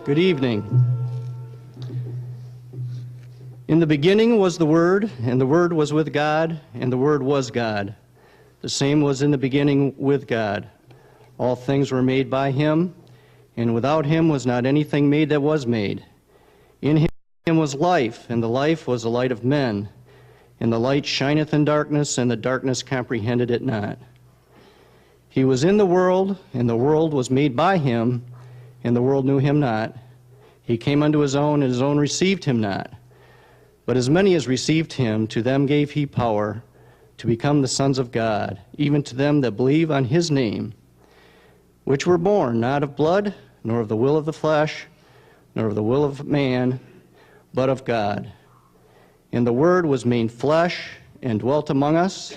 Good evening. In the beginning was the Word, and the Word was with God, and the Word was God. The same was in the beginning with God. All things were made by him, and without him was not anything made that was made. In him was life, and the life was the light of men. And the light shineth in darkness, and the darkness comprehended it not. He was in the world, and the world was made by him, and the world knew him not. He came unto his own, and his own received him not. But as many as received him, to them gave he power to become the sons of God, even to them that believe on his name, which were born not of blood, nor of the will of the flesh, nor of the will of man, but of God. And the Word was made flesh, and dwelt among us,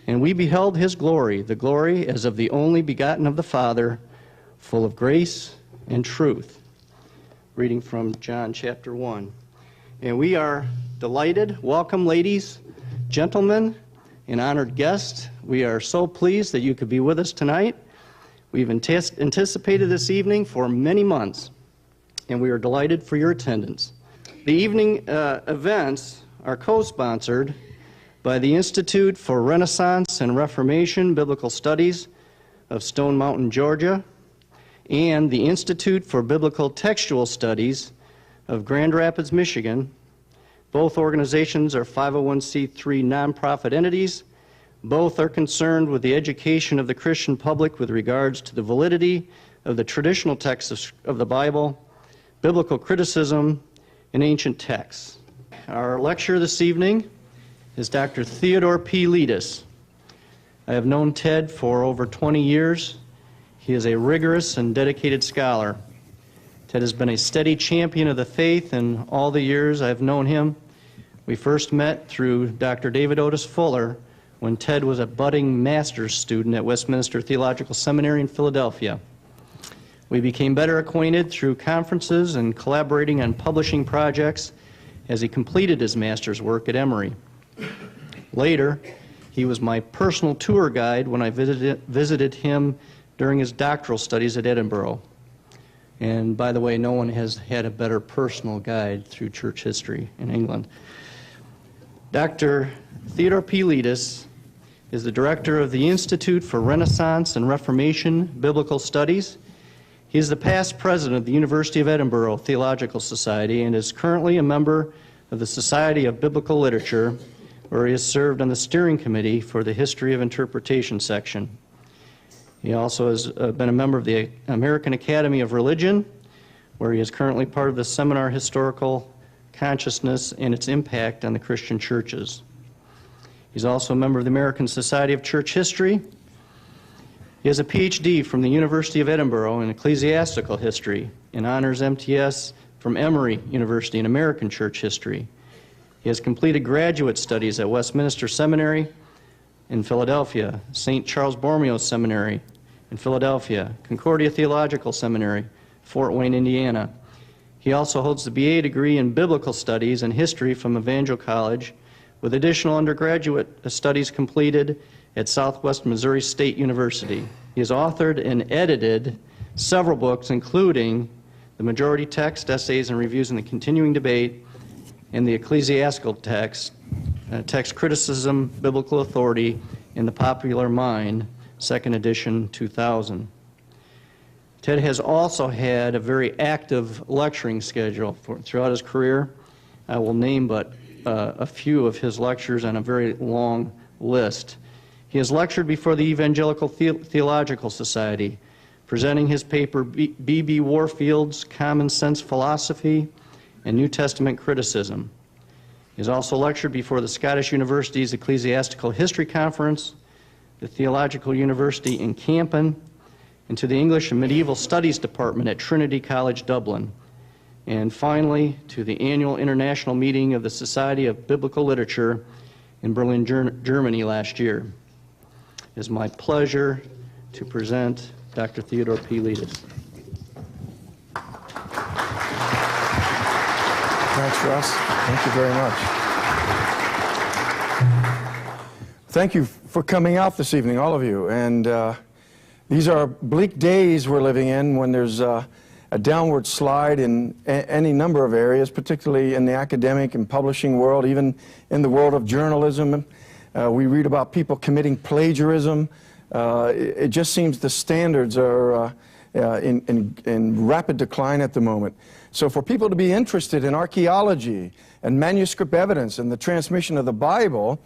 and we beheld his glory, the glory as of the only begotten of the Father, full of grace and truth. Reading from John chapter 1. And we are delighted. Welcome, ladies, gentlemen, and honored guests. We are so pleased that you could be with us tonight. We've anticipated this evening for many months, and we are delighted for your attendance. The evening events are co-sponsored by the Institute for Renaissance and Reformation Biblical Studies of Stone Mountain, Georgia, and the Institute for Biblical Textual Studies of Grand Rapids, Michigan. Both organizations are 501c3 nonprofit entities. Both are concerned with the education of the Christian public with regards to the validity of the traditional texts of the Bible, biblical criticism, and ancient texts. Our lecturer this evening is Dr. Theodore P. Letis. I have known Ted for over 20 years. He is a rigorous and dedicated scholar. Ted has been a steady champion of the faith in all the years I've known him. We first met through Dr. David Otis Fuller when Ted was a budding master's student at Westminster Theological Seminary in Philadelphia. We became better acquainted through conferences and collaborating on publishing projects as he completed his master's work at Emory. Later, he was my personal tour guide when I visited him during his doctoral studies at Edinburgh. And by the way, no one has had a better personal guide through church history in England. Dr. Theodore P. Letis is the director of the Institute for Renaissance and Reformation Biblical Studies. He is the past president of the University of Edinburgh Theological Society and is currently a member of the Society of Biblical Literature, where he has served on the steering committee for the History of Interpretation section. He also has been a member of the American Academy of Religion, where he is currently part of the seminar Historical Consciousness and its Impact on the Christian Churches. He's also a member of the American Society of Church History. He has a PhD from the University of Edinburgh in Ecclesiastical History and honors MTS from Emory University in American Church History. He has completed graduate studies at Westminster Seminary in Philadelphia, St. Charles Borromeo Seminary in Philadelphia, Concordia Theological Seminary, Fort Wayne, Indiana. He also holds the BA degree in Biblical Studies and History from Evangel College, with additional undergraduate studies completed at Southwest Missouri State University. He has authored and edited several books, including The Majority Text, Essays and Reviews in the Continuing Debate, and the Ecclesiastical Text, Text Criticism, Biblical Authority in the Popular Mind, 2nd edition, 2000. Ted has also had a very active lecturing schedule throughout his career. I will name but a few of his lectures on a very long list. He has lectured before the Evangelical Theological Society, presenting his paper B.B. Warfield's Common Sense Philosophy and New Testament Criticism. He has also lectured before the Scottish University's Ecclesiastical History Conference, the Theological University in Campen, and to the English and Medieval Studies Department at Trinity College, Dublin, and finally to the annual international meeting of the Society of Biblical Literature in Berlin, Germany last year. It is my pleasure to present Dr. Theodore P. Letis. Thanks, Russ. Thank you very much. Thank you for coming out this evening, all of you. And these are bleak days we're living in when there's a downward slide in any number of areas, particularly in the academic and publishing world, even in the world of journalism. We read about people committing plagiarism. It just seems the standards are in rapid decline at the moment. So for people to be interested in archaeology and manuscript evidence and the transmission of the Bible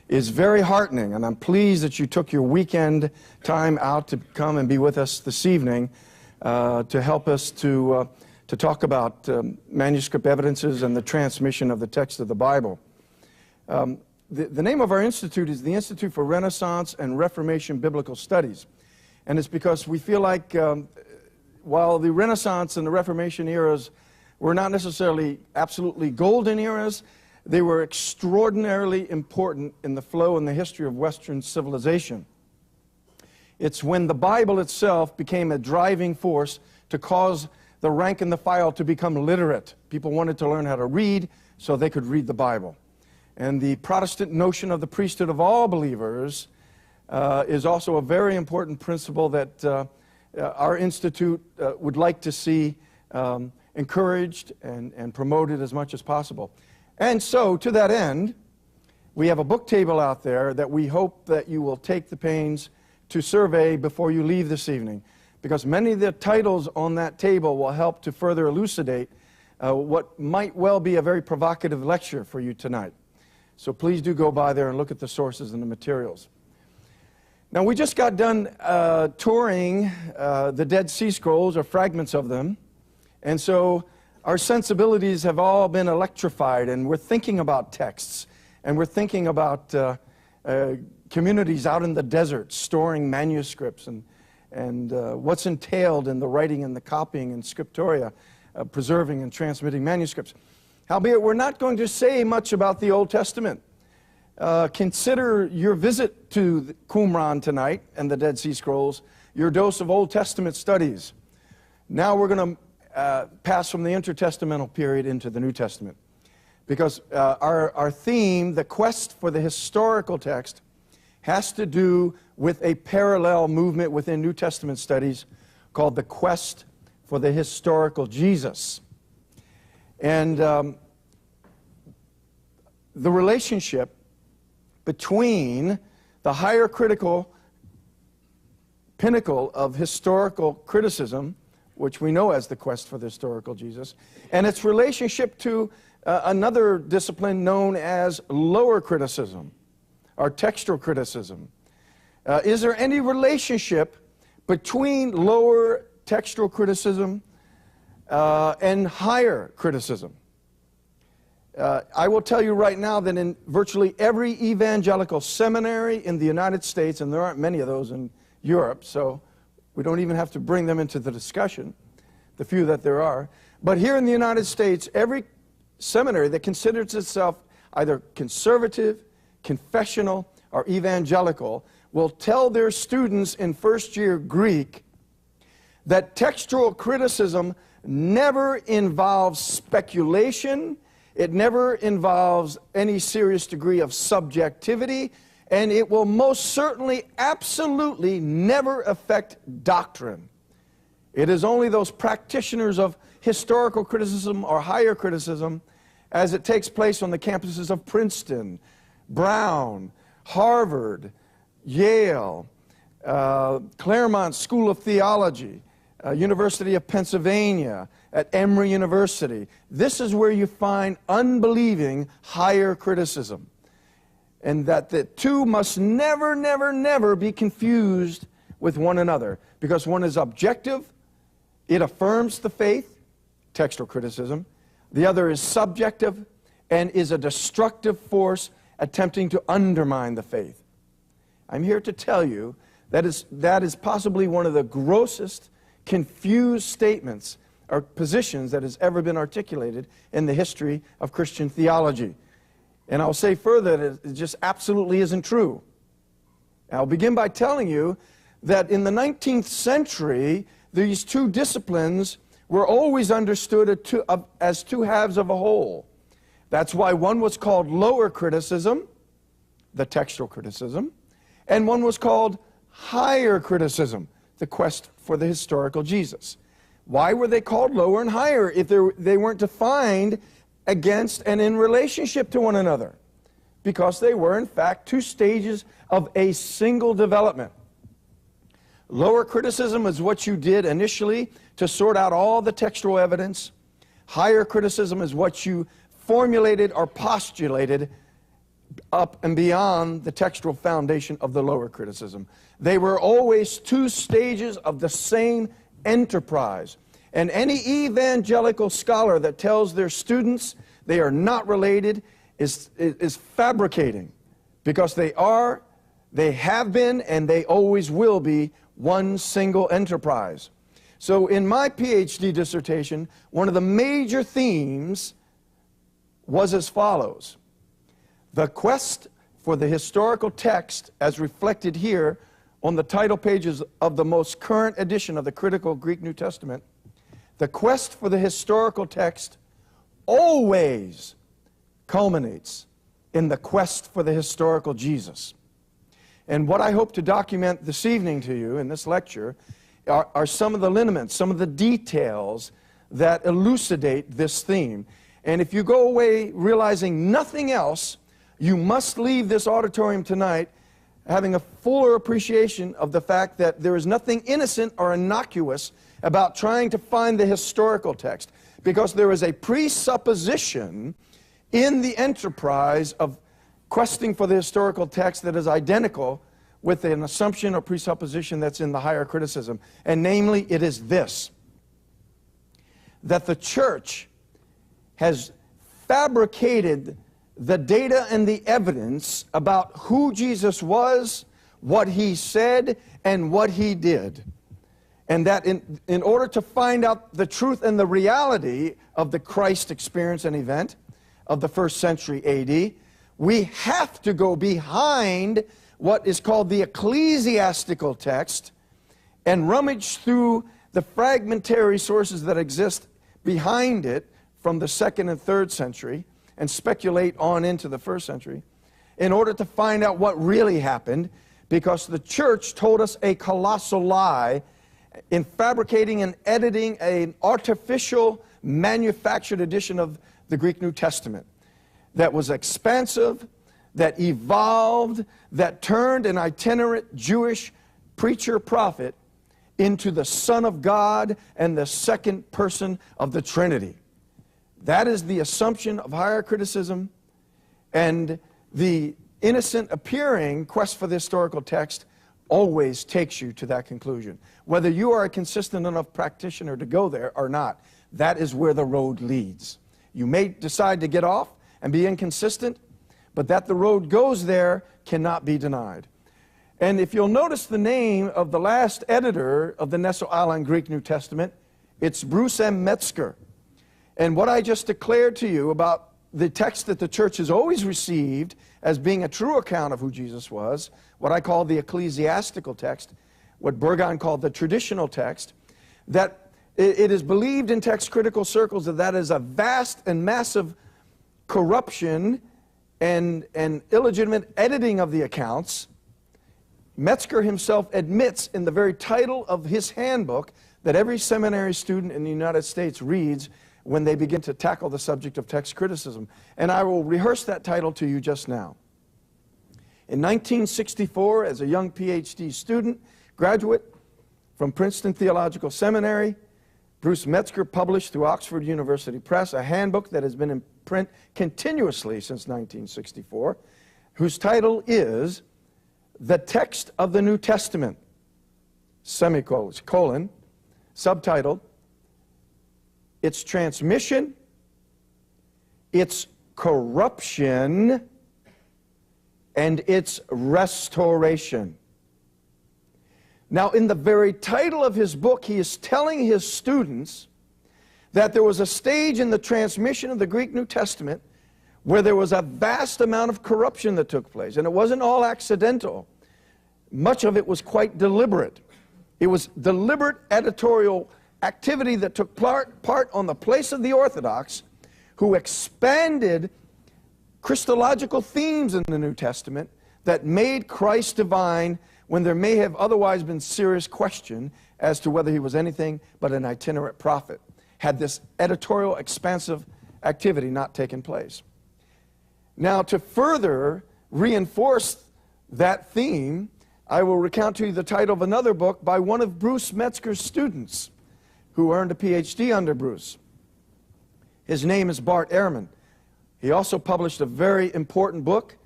is very heartening, and I'm pleased that you took your weekend time out to come and be with us this evening to help us to talk about manuscript evidences and the transmission of the text of the Bible. The name of our institute is the Institute for Renaissance and Reformation Biblical Studies, and it's because we feel like while the Renaissance and the Reformation eras were not necessarily absolutely golden eras, they were extraordinarily important in the flow and the history of Western civilization. It's when the Bible itself became a driving force to cause the rank and the file to become literate. People wanted to learn how to read so they could read the Bible. And the Protestant notion of the priesthood of all believers is also a very important principle that our institute would like to see encouraged and promoted as much as possible. And so, to that end, we have a book table out there that we hope that you will take the pains to survey before you leave this evening, because many of the titles on that table will help to further elucidate what might well be a very provocative lecture for you tonight. So please do go by there and look at the sources and the materials. Now, we just got done touring the Dead Sea Scrolls, or fragments of them, and so our sensibilities have all been electrified, and we're thinking about texts, and we're thinking about communities out in the desert storing manuscripts, and what's entailed in the writing and the copying and scriptoria, preserving and transmitting manuscripts. Howbeit, we're not going to say much about the Old Testament. Consider your visit to Qumran tonight and the Dead Sea Scrolls your dose of Old Testament studies. Now we're going to pass from the intertestamental period into the New Testament, because our theme, the quest for the historical text, has to do with a parallel movement within New Testament studies called the quest for the historical Jesus. And the relationship between the higher critical pinnacle of historical criticism, which we know as the quest for the historical Jesus, and its relationship to another discipline known as lower criticism, or textual criticism. Is there any relationship between lower textual criticism and higher criticism? I will tell you right now that in virtually every evangelical seminary in the United States, and there aren't many of those in Europe, so we don't even have to bring them into the discussion, the few that there are. But here in the United States, every seminary that considers itself either conservative, confessional, or evangelical will tell their students in first-year Greek that textual criticism never involves speculation, it never involves any serious degree of subjectivity, and it will most certainly, absolutely never affect doctrine. It is only those practitioners of historical criticism or higher criticism, as it takes place on the campuses of Princeton, Brown, Harvard, Yale, Claremont School of Theology, University of Pennsylvania, at Emory University. This is where you find unbelieving higher criticism. And that the two must never, never, never be confused with one another. Because one is objective, it affirms the faith, textual criticism. The other is subjective and is a destructive force attempting to undermine the faith. I'm here to tell you that is possibly one of the grossest, confused statements or positions that has ever been articulated in the history of Christian theology. And I'll say further that it just absolutely isn't true. And I'll begin by telling you that in the 19th century, these two disciplines were always understood as two halves of a whole. That's why one was called lower criticism, the textual criticism, and one was called higher criticism, the quest for the historical Jesus. Why were they called lower and higher if they weren't defined against and in relationship to one another? Because they were, in fact, two stages of a single development. Lower criticism is what you did initially to sort out all the textual evidence. Higher criticism is what you formulated or postulated up and beyond the textual foundation of the lower criticism. They were always two stages of the same enterprise. And any evangelical scholar that tells their students they are not related is fabricating, because they have been, and they always will be one single enterprise. So in my PhD dissertation, one of the major themes was as follows: the quest for the historical text, as reflected here on the title pages of the most current edition of the Critical Greek New Testament, the quest for the historical text always culminates in the quest for the historical Jesus. And what I hope to document this evening to you in this lecture are some of the lineaments, some of the details that elucidate this theme. And if you go away realizing nothing else, you must leave this auditorium tonight having a fuller appreciation of the fact that there is nothing innocent or innocuous about trying to find the historical text, because there is a presupposition in the enterprise of questing for the historical text that is identical with an assumption or presupposition that's in the higher criticism. And namely, it is this: that the church has fabricated the data and the evidence about who Jesus was, what he said, and what he did. And that in order to find out the truth and the reality of the Christ experience and event of the first century AD, we have to go behind what is called the ecclesiastical text and rummage through the fragmentary sources that exist behind it from the 2nd and 3rd century and speculate on into the 1st century in order to find out what really happened, because the church told us a colossal lie in fabricating and editing an artificial manufactured edition of the Greek New Testament that was expansive, that evolved, that turned an itinerant Jewish preacher prophet into the Son of God and the second person of the Trinity. That is the assumption of higher criticism, and the innocent appearing quest for the historical text always takes you to that conclusion. Whether you are a consistent enough practitioner to go there or not, that is where the road leads. You may decide to get off and be inconsistent, but that the road goes there cannot be denied. And if you'll notice the name of the last editor of the Neso-Alon Greek New Testament, it's Bruce M. Metzger. And what I just declared to you about the text that the church has always received as being a true account of who Jesus was, what I call the ecclesiastical text, what Burgon called the traditional text, that it is believed in text critical circles that that is a vast and massive corruption and illegitimate editing of the accounts. Metzger himself admits in the very title of his handbook that every seminary student in the United States reads when they begin to tackle the subject of text criticism. And I will rehearse that title to you just now. In 1964, as a young PhD student, graduate from Princeton Theological Seminary, Bruce Metzger published through Oxford University Press a handbook that has been in print continuously since 1964, whose title is The Text of the New Testament, semicolon, subtitled, Its Transmission, Its Corruption, and Its Restoration. Now, in the very title of his book, he is telling his students that there was a stage in the transmission of the Greek New Testament where there was a vast amount of corruption that took place. And it wasn't all accidental. Much of it was quite deliberate. It was deliberate editorial activity that took part on the place of the Orthodox, who expanded Christological themes in the New Testament that made Christ divine when there may have otherwise been serious question as to whether he was anything but an itinerant prophet, had this editorial expansive activity not taken place. Now, to further reinforce that theme, I will recount to you the title of another book by one of Bruce Metzger's students who earned a PhD under Bruce. His name is Bart Ehrman. He also published a very important book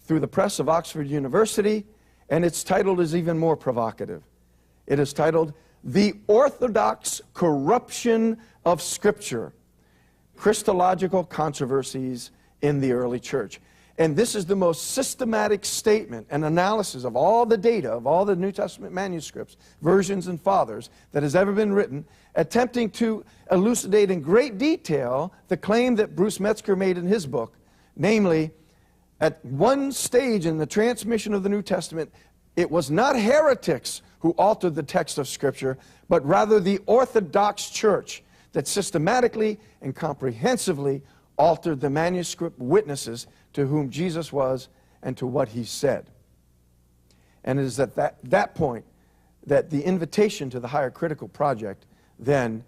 through the press of Oxford University, and its title is even more provocative. It is titled, The Orthodox Corruption of Scripture, Christological Controversies in the Early Church. And this is the most systematic statement and analysis of all the data, of all the New Testament manuscripts, versions, and fathers that has ever been written, attempting to elucidate in great detail the claim that Bruce Metzger made in his book, namely, at one stage in the transmission of the New Testament, it was not heretics who altered the text of Scripture, but rather the Orthodox Church that systematically and comprehensively altered the manuscript witnesses to whom Jesus was and to what he said. And it is at that point that the invitation to the Higher Critical Project then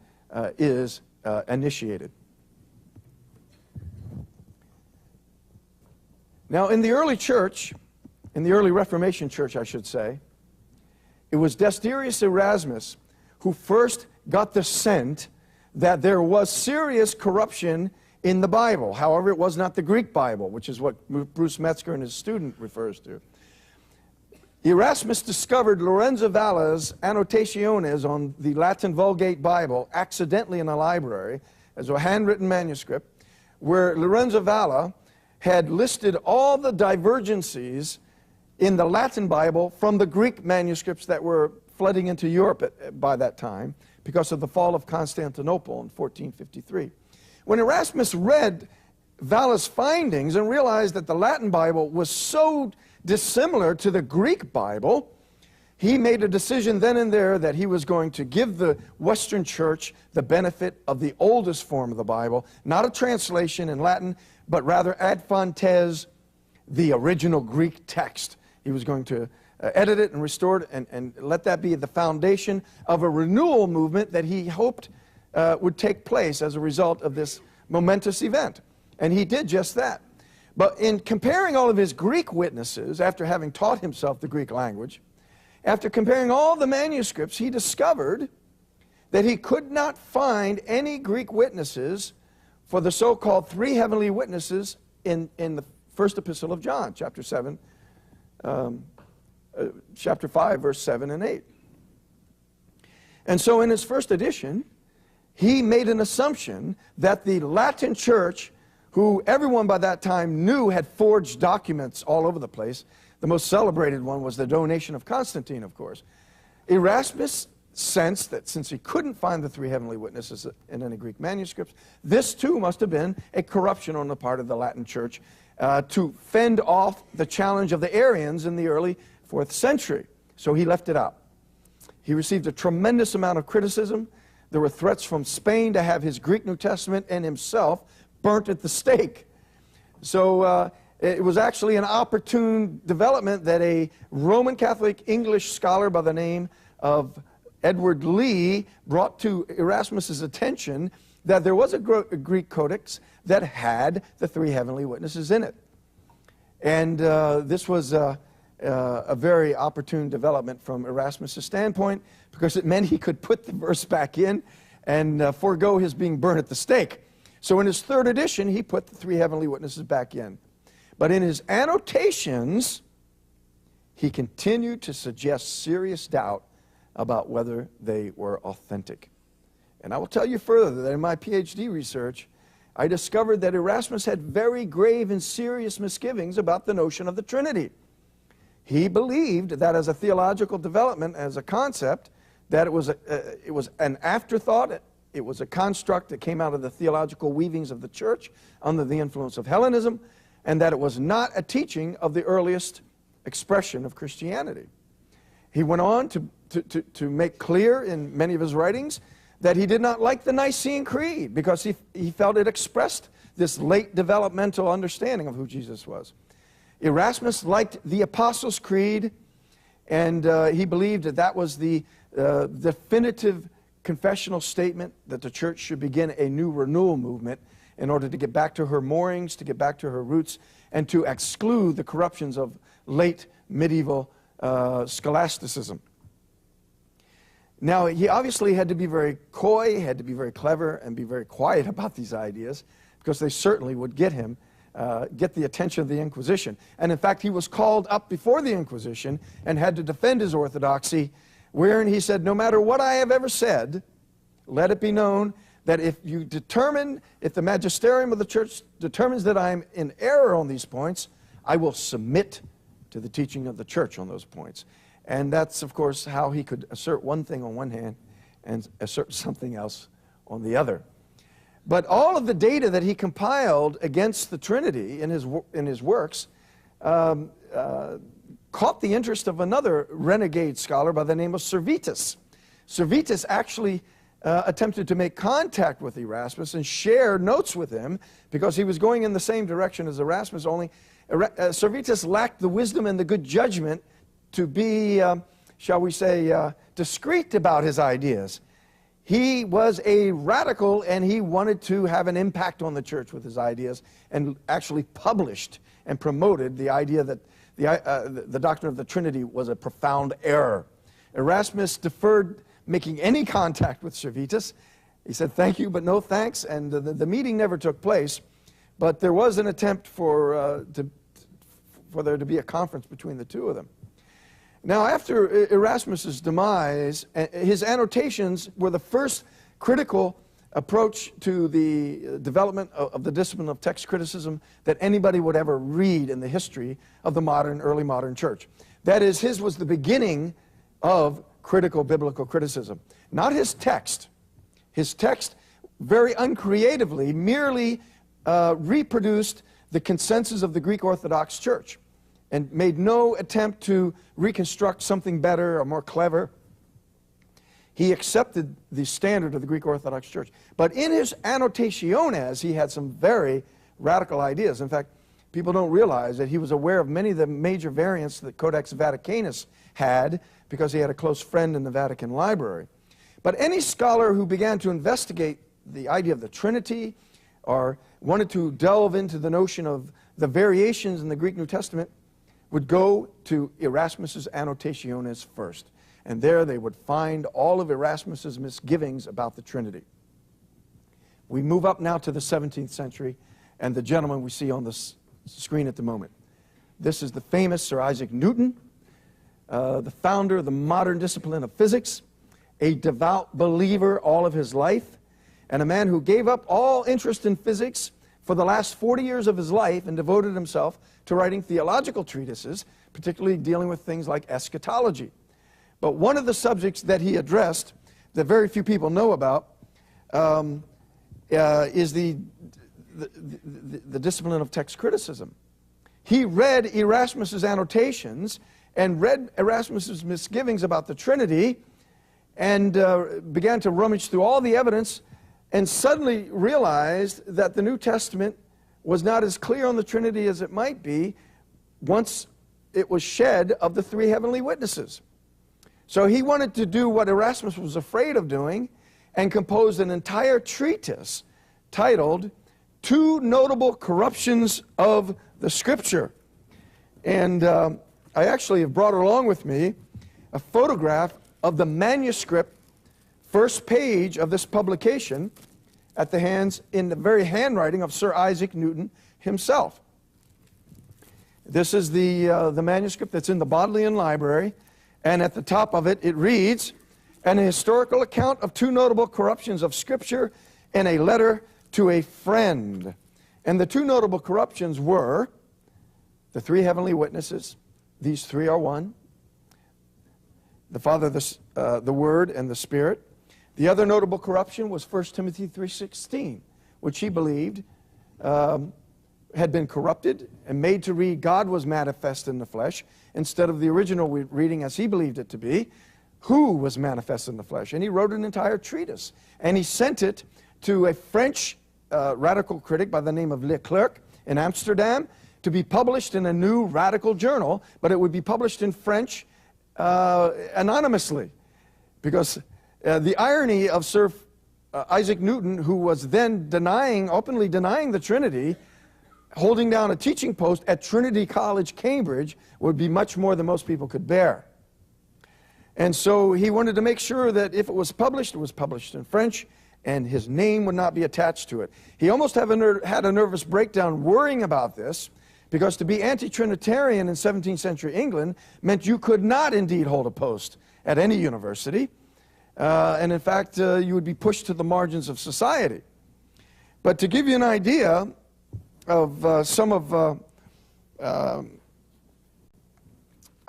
is initiated. Now, in the early church, in the early Reformation church, I should say, it was Desiderius Erasmus who first got the scent that there was serious corruption in the Bible. However, it was not the Greek Bible, which is what Bruce Metzger and his student refers to. Erasmus discovered Lorenzo Valla's Annotationes on the Latin Vulgate Bible accidentally in a library as a handwritten manuscript, where Lorenzo Valla had listed all the divergencies in the Latin Bible from the Greek manuscripts that were flooding into Europe by that time because of the fall of Constantinople in 1453. When Erasmus read Valla's findings and realized that the Latin Bible was so dissimilar to the Greek Bible, he made a decision then and there that he was going to give the Western Church the benefit of the oldest form of the Bible, not a translation in Latin, but rather ad fontes, the original Greek text. He was going to edit it and restore it and let that be the foundation of a renewal movement that he hoped would take place as a result of this momentous event. And he did just that. But in comparing all of his Greek witnesses, after having taught himself the Greek language, after comparing all the manuscripts, he discovered that he could not find any Greek witnesses for the so-called three heavenly witnesses in the first epistle of John, chapter 5, verse 7 and 8. And so in his first edition, he made an assumption that the Latin church, who everyone by that time knew had forged documents all over the place, the most celebrated one was the donation of Constantine, of course. Erasmus sensed that since he couldn't find the three heavenly witnesses in any Greek manuscripts, this too must have been a corruption on the part of the Latin church to fend off the challenge of the Arians in the early 4th century. So he left it out. He received a tremendous amount of criticism. There were threats from Spain to have his Greek New Testament and himself burnt at the stake. So it was actually an opportune development that a Roman Catholic English scholar by the name of Edward Lee brought to Erasmus's attention that there was a Greek codex that had the three heavenly witnesses in it. And this was a very opportune development from Erasmus' standpoint, because it meant he could put the verse back in and forego his being burned at the stake. So in his third edition, he put the three heavenly witnesses back in. But in his annotations, he continued to suggest serious doubt about whether they were authentic. And I will tell you further that in my PhD research, I discovered that Erasmus had very grave and serious misgivings about the notion of the Trinity. He believed that as a theological development, as a concept, that it was an afterthought, it was a construct that came out of the theological weavings of the church under the influence of Hellenism, and that it was not a teaching of the earliest expression of Christianity. He went on to make clear in many of his writings that he did not like the Nicene Creed because he felt it expressed this late developmental understanding of who Jesus was. Erasmus liked the Apostles' Creed And he believed that that was the definitive confessional statement that the church should begin a new renewal movement in order to get back to her moorings, to get back to her roots, and to exclude the corruptions of late medieval scholasticism. Now, he obviously had to be very coy, had to be very clever, and be very quiet about these ideas, because they certainly would get him, get the attention of the Inquisition. And in fact, he was called up before the Inquisition and had to defend his orthodoxy, wherein he said, no matter what I have ever said, let it be known that if the magisterium of the church determines that I am in error on these points, I will submit to the teaching of the church on those points. And that's, of course, how he could assert one thing on one hand and assert something else on the other. But all of the data that he compiled against the Trinity in his works caught the interest of another renegade scholar by the name of Servetus. Servetus actually attempted to make contact with Erasmus and share notes with him, because he was going in the same direction as Erasmus, only Servetus lacked the wisdom and the good judgment to be, shall we say, discreet about his ideas. He was a radical, and he wanted to have an impact on the church with his ideas, and actually published and promoted the idea that the doctrine of the Trinity was a profound error. Erasmus deferred making any contact with Servetus. He said, thank you, but no thanks, and the meeting never took place. But there was an attempt for there to be a conference between the two of them. Now, after Erasmus's demise, his annotations were the first critical approach to the development of the discipline of text criticism that anybody would ever read in the history of the early modern church. That is, his was the beginning of critical biblical criticism. Not his text. His text, very uncreatively, merely reproduced the consensus of the Greek Orthodox Church, and made no attempt to reconstruct something better or more clever. He accepted the standard of the Greek Orthodox Church. But in his annotationes, he had some very radical ideas. In fact, people don't realize that he was aware of many of the major variants that Codex Vaticanus had, because he had a close friend in the Vatican Library. But any scholar who began to investigate the idea of the Trinity, or wanted to delve into the notion of the variations in the Greek New Testament, would go to Erasmus's Annotationes first. And there they would find all of Erasmus's misgivings about the Trinity. We move up now to the 17th century, and the gentleman we see on the screen at the moment. This is the famous Sir Isaac Newton, the founder of the modern discipline of physics, a devout believer all of his life, and a man who gave up all interest in physics for the last 40 years of his life and devoted himself to writing theological treatises, particularly dealing with things like eschatology. But one of the subjects that he addressed that very few people know about is the discipline of text criticism. He read Erasmus's annotations and read Erasmus's misgivings about the Trinity, and began to rummage through all the evidence, and suddenly realized that the New Testament was not as clear on the Trinity as it might be once it was shed of the three heavenly witnesses. So he wanted to do what Erasmus was afraid of doing, and composed an entire treatise titled Two Notable Corruptions of the Scripture. And I actually have brought along with me a photograph of the manuscript first page of this publication at the hands, in the very handwriting of Sir Isaac Newton himself. This is the manuscript that's in the Bodleian Library, and at the top of it, it reads, an historical account of two notable corruptions of Scripture in a letter to a friend. And the two notable corruptions were the three heavenly witnesses. These three are one. The Father, the Word, and the Spirit. The other notable corruption was 1 Timothy 3:16, which he believed had been corrupted and made to read God was manifest in the flesh, instead of the original reading as he believed it to be, who was manifest in the flesh. And he wrote an entire treatise, and he sent it to a French radical critic by the name of Leclerc in Amsterdam to be published in a new radical journal, but it would be published in French anonymously, because the irony of Sir Isaac Newton, who was then openly denying the Trinity, holding down a teaching post at Trinity College, Cambridge, would be much more than most people could bear. And so he wanted to make sure that if it was published in French, and his name would not be attached to it. He almost had a nervous breakdown worrying about this, because to be anti-Trinitarian in 17th century England meant you could not indeed hold a post at any university. And in fact, you would be pushed to the margins of society. But to give you an idea of some of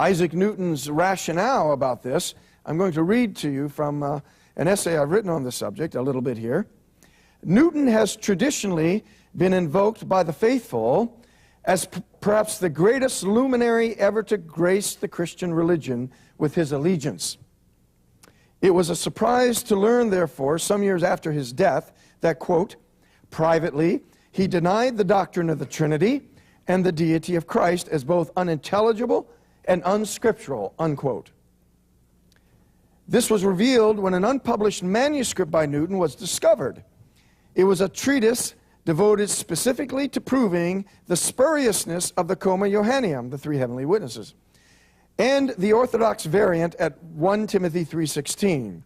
Isaac Newton's rationale about this, I'm going to read to you from an essay I've written on the subject, a little bit here. Newton has traditionally been invoked by the faithful as perhaps the greatest luminary ever to grace the Christian religion with his allegiance. It was a surprise to learn, therefore, some years after his death, that, quote, privately, he denied the doctrine of the Trinity and the deity of Christ as both unintelligible and unscriptural, unquote. This was revealed when an unpublished manuscript by Newton was discovered. It was a treatise devoted specifically to proving the spuriousness of the Coma Johanneum, the three heavenly witnesses, and the Orthodox variant at 1 Timothy 3:16.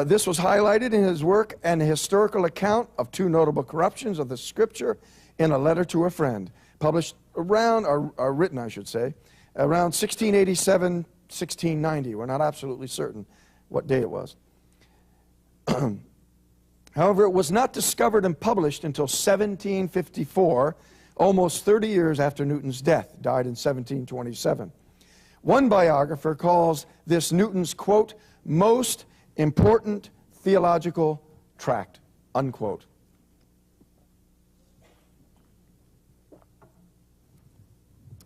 This was highlighted in his work, An Historical Account of Two Notable Corruptions of the Scripture in a Letter to a Friend, published around, or written, I should say, around 1687, 1690. We're not absolutely certain what day it was. However, it was not discovered and published until 1754, almost 30 years after Newton's death, died in 1727. One biographer calls this Newton's, quote, most important theological tract, unquote.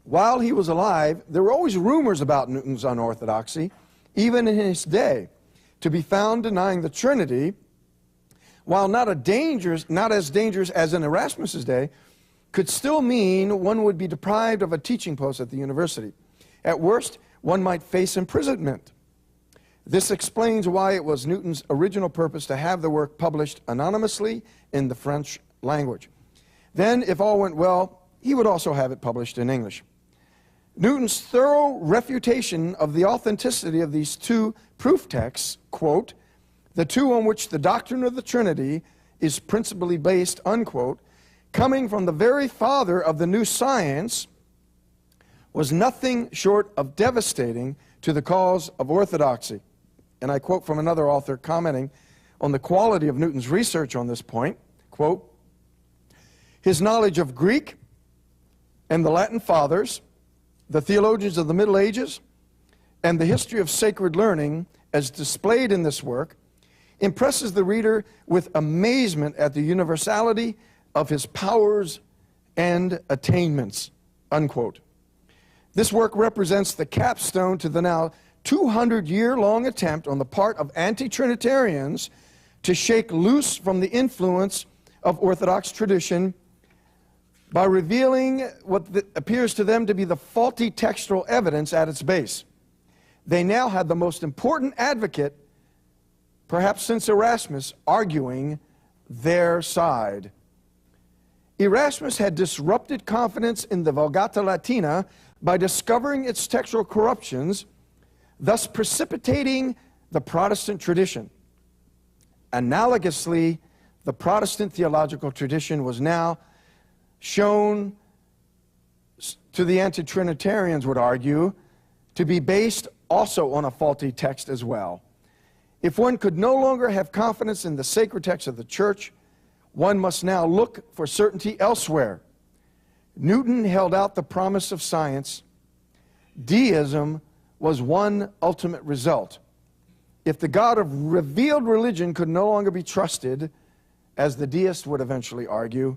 While he was alive, there were always rumors about Newton's unorthodoxy, even in his day, to be found denying the Trinity, while not as dangerous as in Erasmus's day, could still mean one would be deprived of a teaching post at the university. At worst, one might face imprisonment. This explains why it was Newton's original purpose to have the work published anonymously in the French language. Then, if all went well, he would also have it published in English. Newton's thorough refutation of the authenticity of these two proof texts, quote, the two on which the doctrine of the Trinity is principally based, unquote, coming from the very father of the new science, was nothing short of devastating to the cause of orthodoxy. And I quote from another author commenting on the quality of Newton's research on this point, quote, his knowledge of Greek and the Latin fathers, the theologians of the Middle Ages, and the history of sacred learning, as displayed in this work, impresses the reader with amazement at the universality of his powers and attainments, unquote. This work represents the capstone to the now 200-year-long attempt on the part of anti-Trinitarians to shake loose from the influence of Orthodox tradition by revealing what appears to them to be the faulty textual evidence at its base. They now had the most important advocate, perhaps since Erasmus, arguing their side. Erasmus had disrupted confidence in the Vulgata Latina by discovering its textual corruptions, thus precipitating the Protestant tradition. Analogously, the Protestant theological tradition was now shown to the anti-Trinitarians, would argue, to be based also on a faulty text as well. If one could no longer have confidence in the sacred text of the church, one must now look for certainty elsewhere. Newton held out the promise of science. Deism was one ultimate result. If the God of revealed religion could no longer be trusted, as the deist would eventually argue,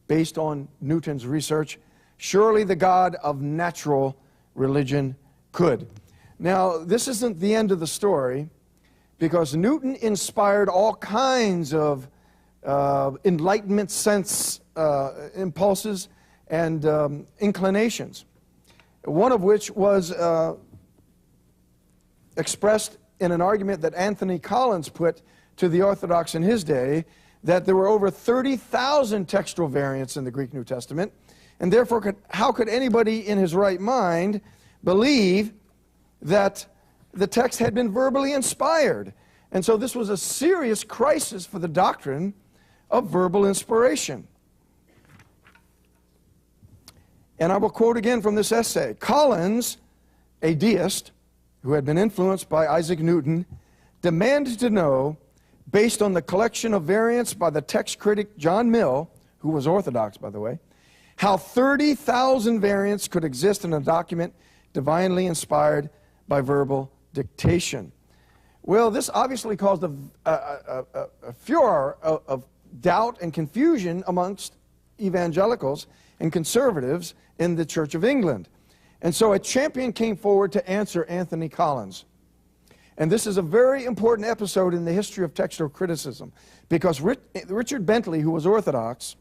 based on Newton's research, surely the God of natural religion could. Now, this isn't the end of the story, because Newton inspired all kinds of Enlightenment sense impulses and inclinations, one of which was expressed in an argument that Anthony Collins put to the Orthodox in his day, that there were over 30,000 textual variants in the Greek New Testament, and therefore how could anybody in his right mind believe that the text had been verbally inspired? And so this was a serious crisis for the doctrine of verbal inspiration. And I will quote again from this essay. Collins, a deist who had been influenced by Isaac Newton, demanded to know, based on the collection of variants by the text critic John Mill, who was Orthodox, by the way, how 30,000 variants could exist in a document divinely inspired by verbal dictation. Well, this obviously caused a furor of doubt and confusion amongst evangelicals and conservatives in the Church of England. And so a champion came forward to answer Anthony Collins. And this is a very important episode in the history of textual criticism, because Richard Bentley, who was Orthodox,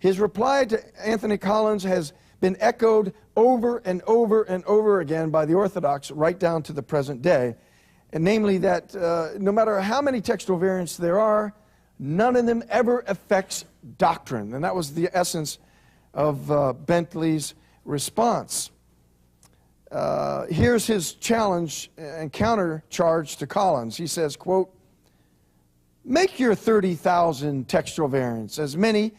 his reply to Anthony Collins has been echoed over and over and over again by the Orthodox right down to the present day, and namely that no matter how many textual variants there are, none of them ever affects doctrine. And that was the essence of Bentley's response. Here's his challenge and counter-charge to Collins. He says, quote, "Make your 30,000 textual variants, as many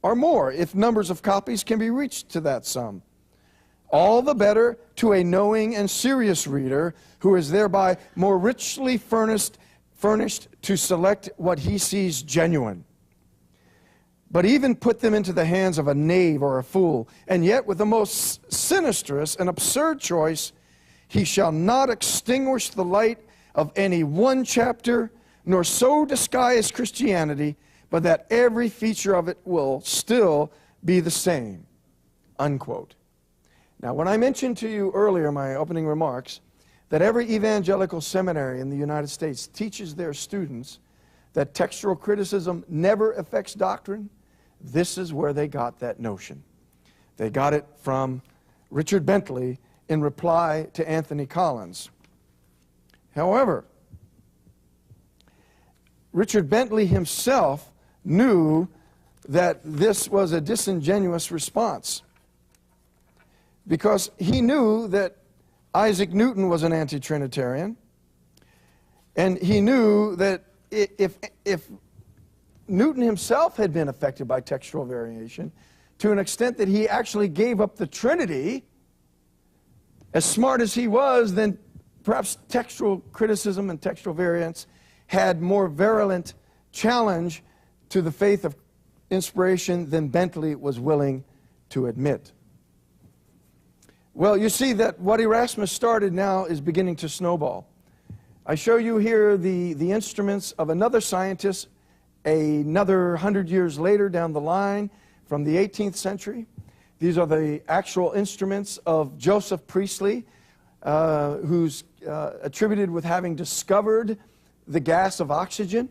or more, if numbers of copies can be reached to that sum. All the better to a knowing and serious reader who is thereby more richly furnished to select what he sees genuine. But even put them into the hands of a knave or a fool, and yet with the most sinistrous and absurd choice, he shall not extinguish the light of any one chapter, nor so disguise Christianity, but that every feature of it will still be the same." Unquote. Now, when I mentioned to you earlier in my opening remarks that every evangelical seminary in the United States teaches their students that textual criticism never affects doctrine, this is where they got that notion. They got it from Richard Bentley in reply to Anthony Collins. However, Richard Bentley himself knew that this was a disingenuous response, because he knew that Isaac Newton was an anti-Trinitarian, and he knew that if Newton himself had been affected by textual variation to an extent that he actually gave up the Trinity, as smart as he was, then perhaps textual criticism and textual variants had more virulent challenge to the faith of inspiration than Bentley was willing to admit. Well, you see that what Erasmus started now is beginning to snowball. I show you here the instruments of another scientist, another 100 years later down the line from the 18th century. These are the actual instruments of Joseph Priestley, who's attributed with having discovered the gas of oxygen,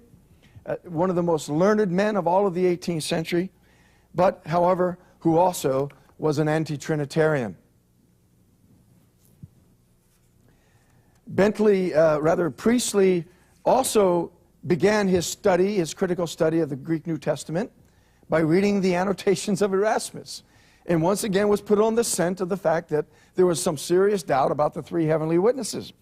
one of the most learned men of all of the 18th century, but, however, who also was an anti-Trinitarian. Priestley also began his study, his critical study of the Greek New Testament by reading the annotations of Erasmus, and once again was put on the scent of the fact that there was some serious doubt about the three heavenly witnesses.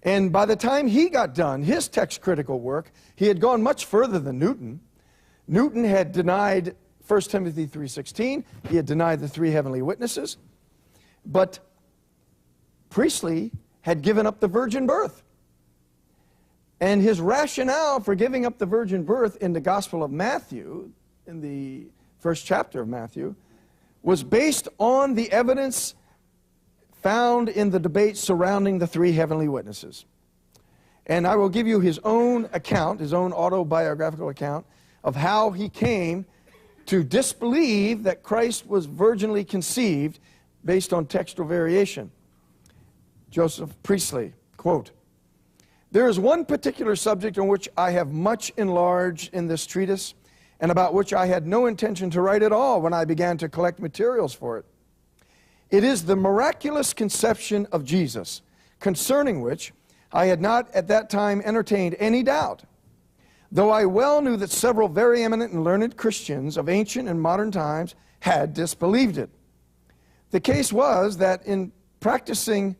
And by the time he got done his text critical work, he had gone much further than Newton. Newton had denied 1 Timothy 3:16, he had denied the three heavenly witnesses, but Priestley had given up the virgin birth. And his rationale for giving up the virgin birth in the Gospel of Matthew, in the first chapter of Matthew, was based on the evidence found in the debate surrounding the three heavenly witnesses. And I will give you his own account, his own autobiographical account, of how he came to disbelieve that Christ was virginally conceived based on textual variation. Joseph Priestley, quote, "There is one particular subject on which I have much enlarged in this treatise, and about which I had no intention to write at all when I began to collect materials for it. It is the miraculous conception of Jesus, concerning which I had not at that time entertained any doubt, though I well knew that several very eminent and learned Christians of ancient and modern times had disbelieved it. The case was that in perusing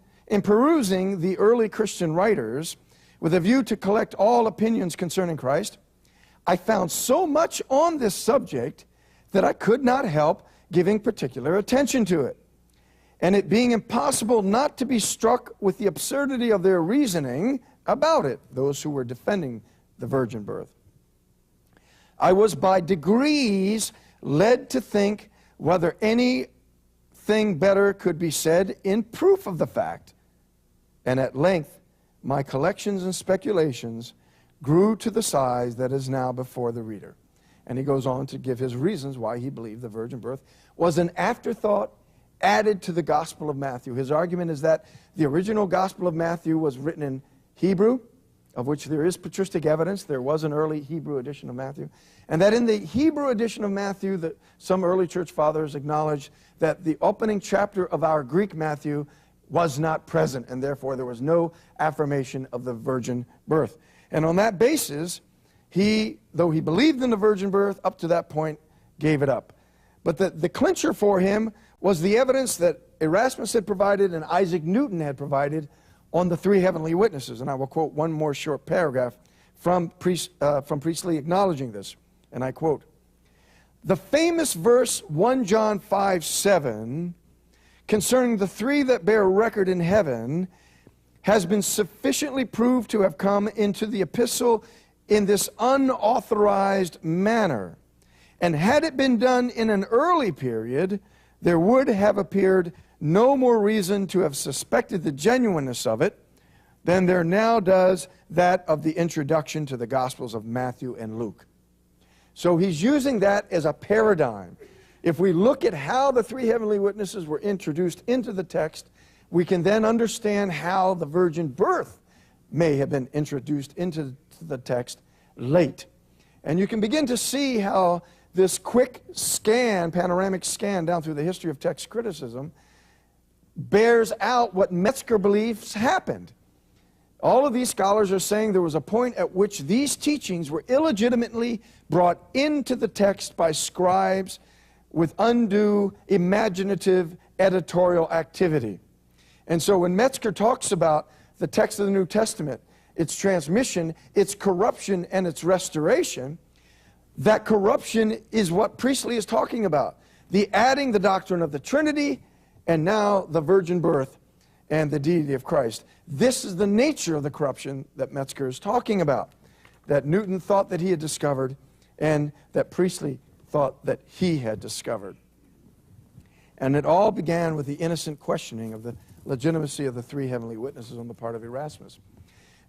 the early Christian writers with a view to collect all opinions concerning Christ, I found so much on this subject that I could not help giving particular attention to it. And it being impossible not to be struck with the absurdity of their reasoning about it, those who were defending the virgin birth, I was by degrees led to think whether anything better could be said in proof of the fact. And at length, my collections and speculations grew to the size that is now before the reader. And he goes on to give his reasons why he believed the virgin birth was an afterthought added to the Gospel of Matthew. His argument is that the original Gospel of Matthew was written in Hebrew, of which there is patristic evidence. There was an early Hebrew edition of Matthew. And that in the Hebrew edition of Matthew, that some early church fathers acknowledged that the opening chapter of our Greek Matthew was not present, and therefore there was no affirmation of the virgin birth. And on that basis, though he believed in the virgin birth, up to that point, gave it up. But the clincher for him was the evidence that Erasmus had provided and Isaac Newton had provided on the three heavenly witnesses. And I will quote one more short paragraph from Priestley acknowledging this. And I quote, "The famous verse 1 John 5:7 concerning the three that bear record in heaven has been sufficiently proved to have come into the epistle in this unauthorized manner. And had it been done in an early period, there would have appeared no more reason to have suspected the genuineness of it than there now does that of the introduction to the Gospels of Matthew and Luke." So he's using that as a paradigm. If we look at how the three heavenly witnesses were introduced into the text, we can then understand how the virgin birth may have been introduced into the text late. And you can begin to see how this quick scan, panoramic scan down through the history of text criticism, bears out what Metzger believes happened. All of these scholars are saying there was a point at which these teachings were illegitimately brought into the text by scribes with undue imaginative editorial activity. And so when Metzger talks about the text of the New Testament, its transmission, its corruption, and its restoration, that corruption is what Priestley is talking about. The adding the doctrine of the Trinity, and now the virgin birth and the deity of Christ. This is the nature of the corruption that Metzger is talking about, that Newton thought that he had discovered, and that Priestley thought that he had discovered. And it all began with the innocent questioning of the legitimacy of the three heavenly witnesses on the part of Erasmus.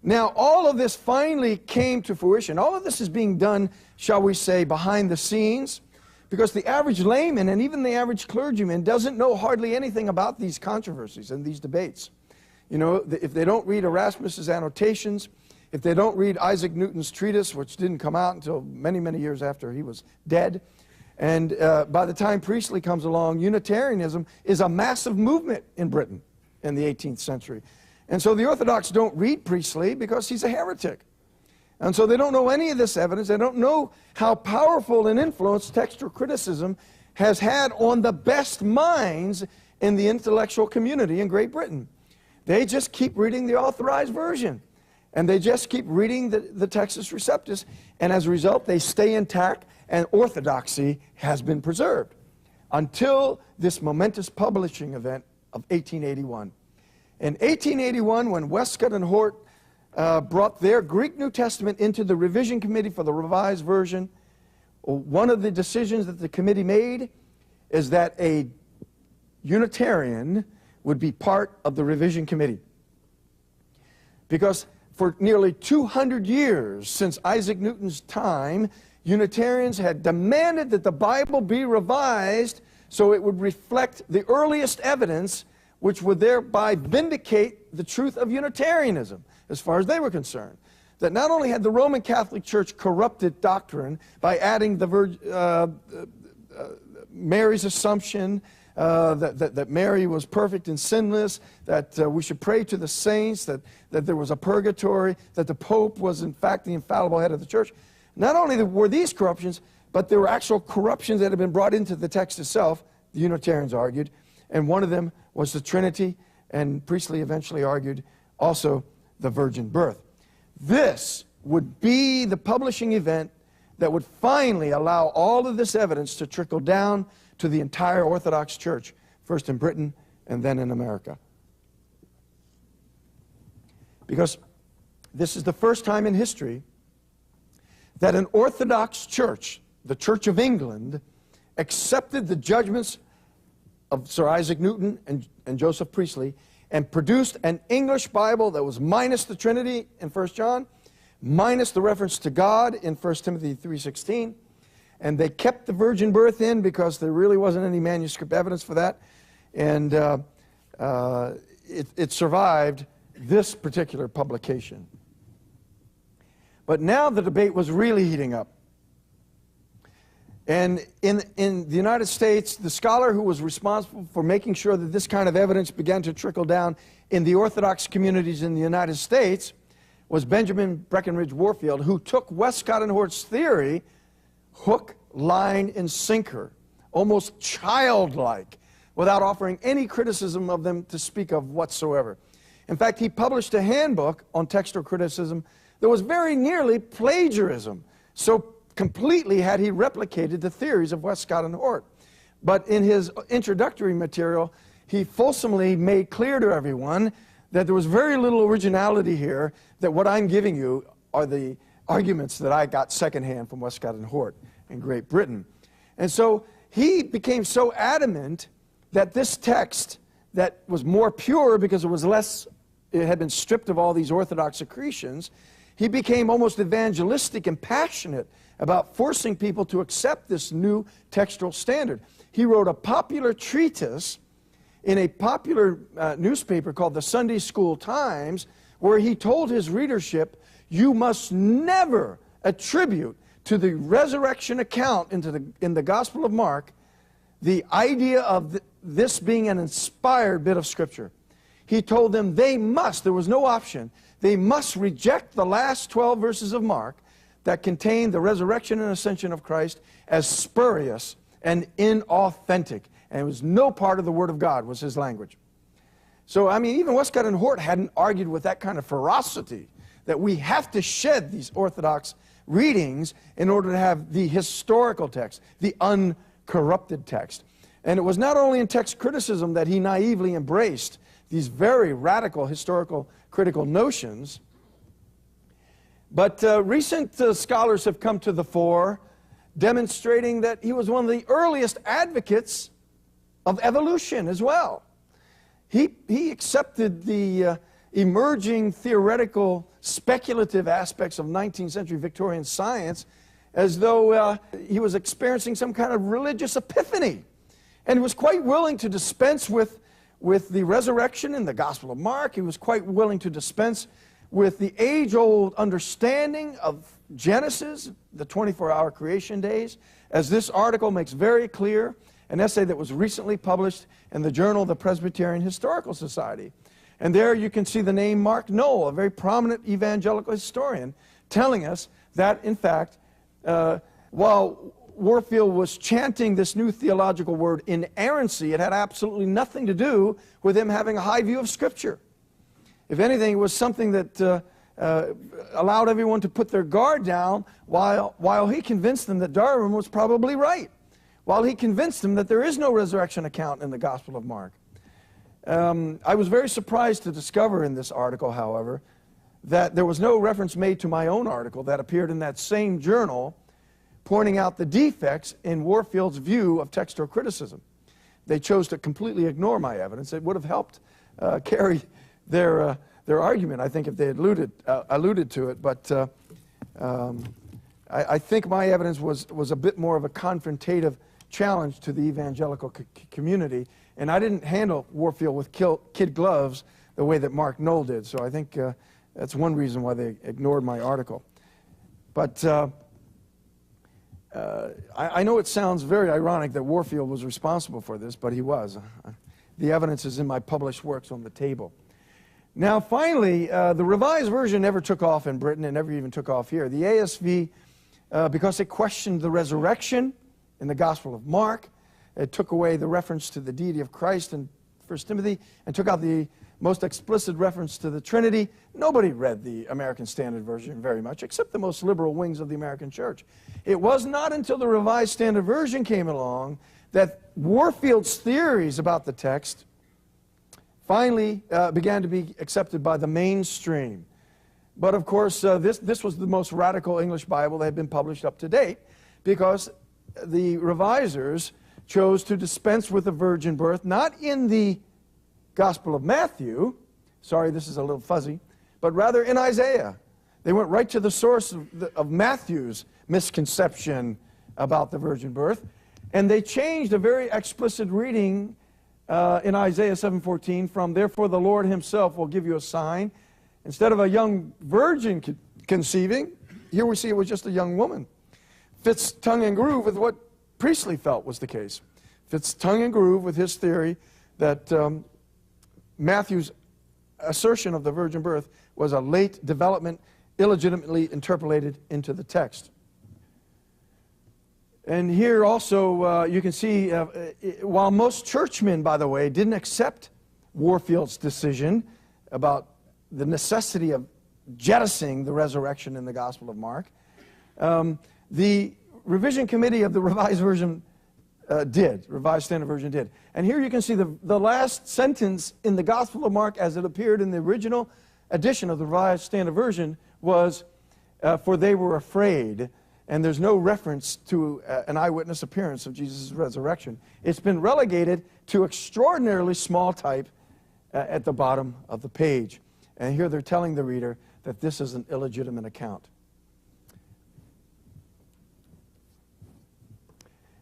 Now, all of this finally came to fruition. All of this is being done, shall we say, behind the scenes, because the average layman and even the average clergyman doesn't know hardly anything about these controversies and these debates. You know, if they don't read Erasmus's annotations, if they don't read Isaac Newton's treatise, which didn't come out until many, many years after he was dead, and by the time Priestley comes along, Unitarianism is a massive movement in Britain in the 18th century. And so the Orthodox don't read Priestley because he's a heretic. And so they don't know any of this evidence. They don't know how powerful an influence textual criticism has had on the best minds in the intellectual community in Great Britain. They just keep reading the authorized version. And they just keep reading the Textus Receptus. And as a result, they stay intact, and orthodoxy has been preserved until this momentous publishing event of 1881. In 1881, when Westcott and Hort brought their Greek New Testament into the revision committee for the revised version, one of the decisions that the committee made is that a Unitarian would be part of the revision committee. Because for nearly 200 years since Isaac Newton's time, Unitarians had demanded that the Bible be revised so it would reflect the earliest evidence, which would thereby vindicate the truth of Unitarianism, as far as they were concerned. That not only had the Roman Catholic Church corrupted doctrine by adding the Mary's Assumption, that Mary was perfect and sinless, that we should pray to the saints, that there was a purgatory, that the Pope was in fact the infallible head of the church. Not only were these corruptions, but there were actual corruptions that had been brought into the text itself, the Unitarians argued, and one of them was the Trinity, and Priestley eventually argued also the virgin birth. This would be the publishing event that would finally allow all of this evidence to trickle down to the entire Orthodox Church, first in Britain and then in America. Because this is the first time in history that an Orthodox church, the Church of England, accepted the judgments of Sir Isaac Newton and Joseph Priestley and produced an English Bible that was minus the Trinity in 1 John, minus the reference to God in 1 Timothy 3:16, and they kept the virgin birth in because there really wasn't any manuscript evidence for that, and it survived this particular publication. But now the debate was really heating up. And in the United States, the scholar who was responsible for making sure that this kind of evidence began to trickle down in the Orthodox communities in the United States was Benjamin Breckinridge Warfield, who took Westcott and Hort's theory hook, line, and sinker, almost childlike, without offering any criticism of them to speak of whatsoever. In fact, he published a handbook on textual criticism that was very nearly plagiarism. So completely had he replicated the theories of Westcott and Hort. But in his introductory material, he fulsomely made clear to everyone that there was very little originality here, that what I'm giving you are the arguments that I got secondhand from Westcott and Hort in Great Britain. And so he became so adamant that this text that was more pure because it had been stripped of all these Orthodox accretions, he became almost evangelistic and passionate about forcing people to accept this new textual standard. He wrote a popular treatise in a popular newspaper called the Sunday School Times, where he told his readership, you must never attribute to the resurrection account in the Gospel of Mark the idea of this being an inspired bit of Scripture. He told them there was no option, they must reject the last 12 verses of Mark that contain the resurrection and ascension of Christ as spurious and inauthentic. And it was no part of the Word of God, was his language. So, I mean, even Westcott and Hort hadn't argued with that kind of ferocity, that we have to shed these Orthodox readings in order to have the historical text, the uncorrupted text. And it was not only in text criticism that he naively embraced these very radical historical critical notions, but recent scholars have come to the fore demonstrating that he was one of the earliest advocates of evolution as well. He accepted the emerging theoretical speculative aspects of 19th century Victorian science as though he was experiencing some kind of religious epiphany, and was quite willing to dispense with the resurrection in the Gospel of Mark. He was quite willing to dispense with the age-old understanding of Genesis, the 24-hour creation days, as this article makes very clear, an essay that was recently published in the Journal of the Presbyterian Historical Society. And there you can see the name Mark Noll, a very prominent evangelical historian, telling us that, in fact, while Warfield was chanting this new theological word, inerrancy, it had absolutely nothing to do with him having a high view of Scripture. If anything, it was something that allowed everyone to put their guard down while he convinced them that Darwin was probably right, while he convinced them that there is no resurrection account in the Gospel of Mark. I was very surprised to discover in this article, however, that there was no reference made to my own article that appeared in that same journal, pointing out the defects in Warfield's view of textual criticism. They chose to completely ignore my evidence. It would have helped carry their argument, I think, if they had alluded to it. But I think my evidence was a bit more of a confrontative challenge to the evangelical community, and I didn't handle Warfield with kid gloves the way that Mark Noll did. So I think that's one reason why they ignored my article. But I know it sounds very ironic that Warfield was responsible for this, but he was. The evidence is in my published works on the table. Now, finally, the Revised Version never took off in Britain. It never even took off here. The ASV, because it questioned the resurrection in the Gospel of Mark, it took away the reference to the deity of Christ in 1 Timothy and took out the most explicit reference to the Trinity. Nobody read the American Standard Version very much, except the most liberal wings of the American church. It was not until the Revised Standard Version came along that Warfield's theories about the text finally began to be accepted by the mainstream. But of course, this was the most radical English Bible that had been published up to date, because the revisers chose to dispense with the virgin birth, not in the Gospel of Matthew, sorry, this is a little fuzzy, but rather in Isaiah. They went right to the source of Matthew's misconception about the virgin birth, and they changed a very explicit reading in Isaiah 7:14 from, "Therefore the Lord himself will give you a sign." Instead of a young virgin conceiving, here we see it was just a young woman. Fits tongue and groove with what Priestley felt was the case. Fits tongue and groove with his theory that Matthew's assertion of the virgin birth was a late development, illegitimately interpolated into the text. And here also you can see, while most churchmen, by the way, didn't accept Warfield's decision about the necessity of jettisoning the resurrection in the Gospel of Mark, the revision committee of the Revised Version Revised Standard Version did. And here you can see the last sentence in the Gospel of Mark as it appeared in the original edition of the Revised Standard Version was, "For they were afraid," and there's no reference to an eyewitness appearance of Jesus' resurrection. It's been relegated to extraordinarily small type at the bottom of the page. And here they're telling the reader that this is an illegitimate account.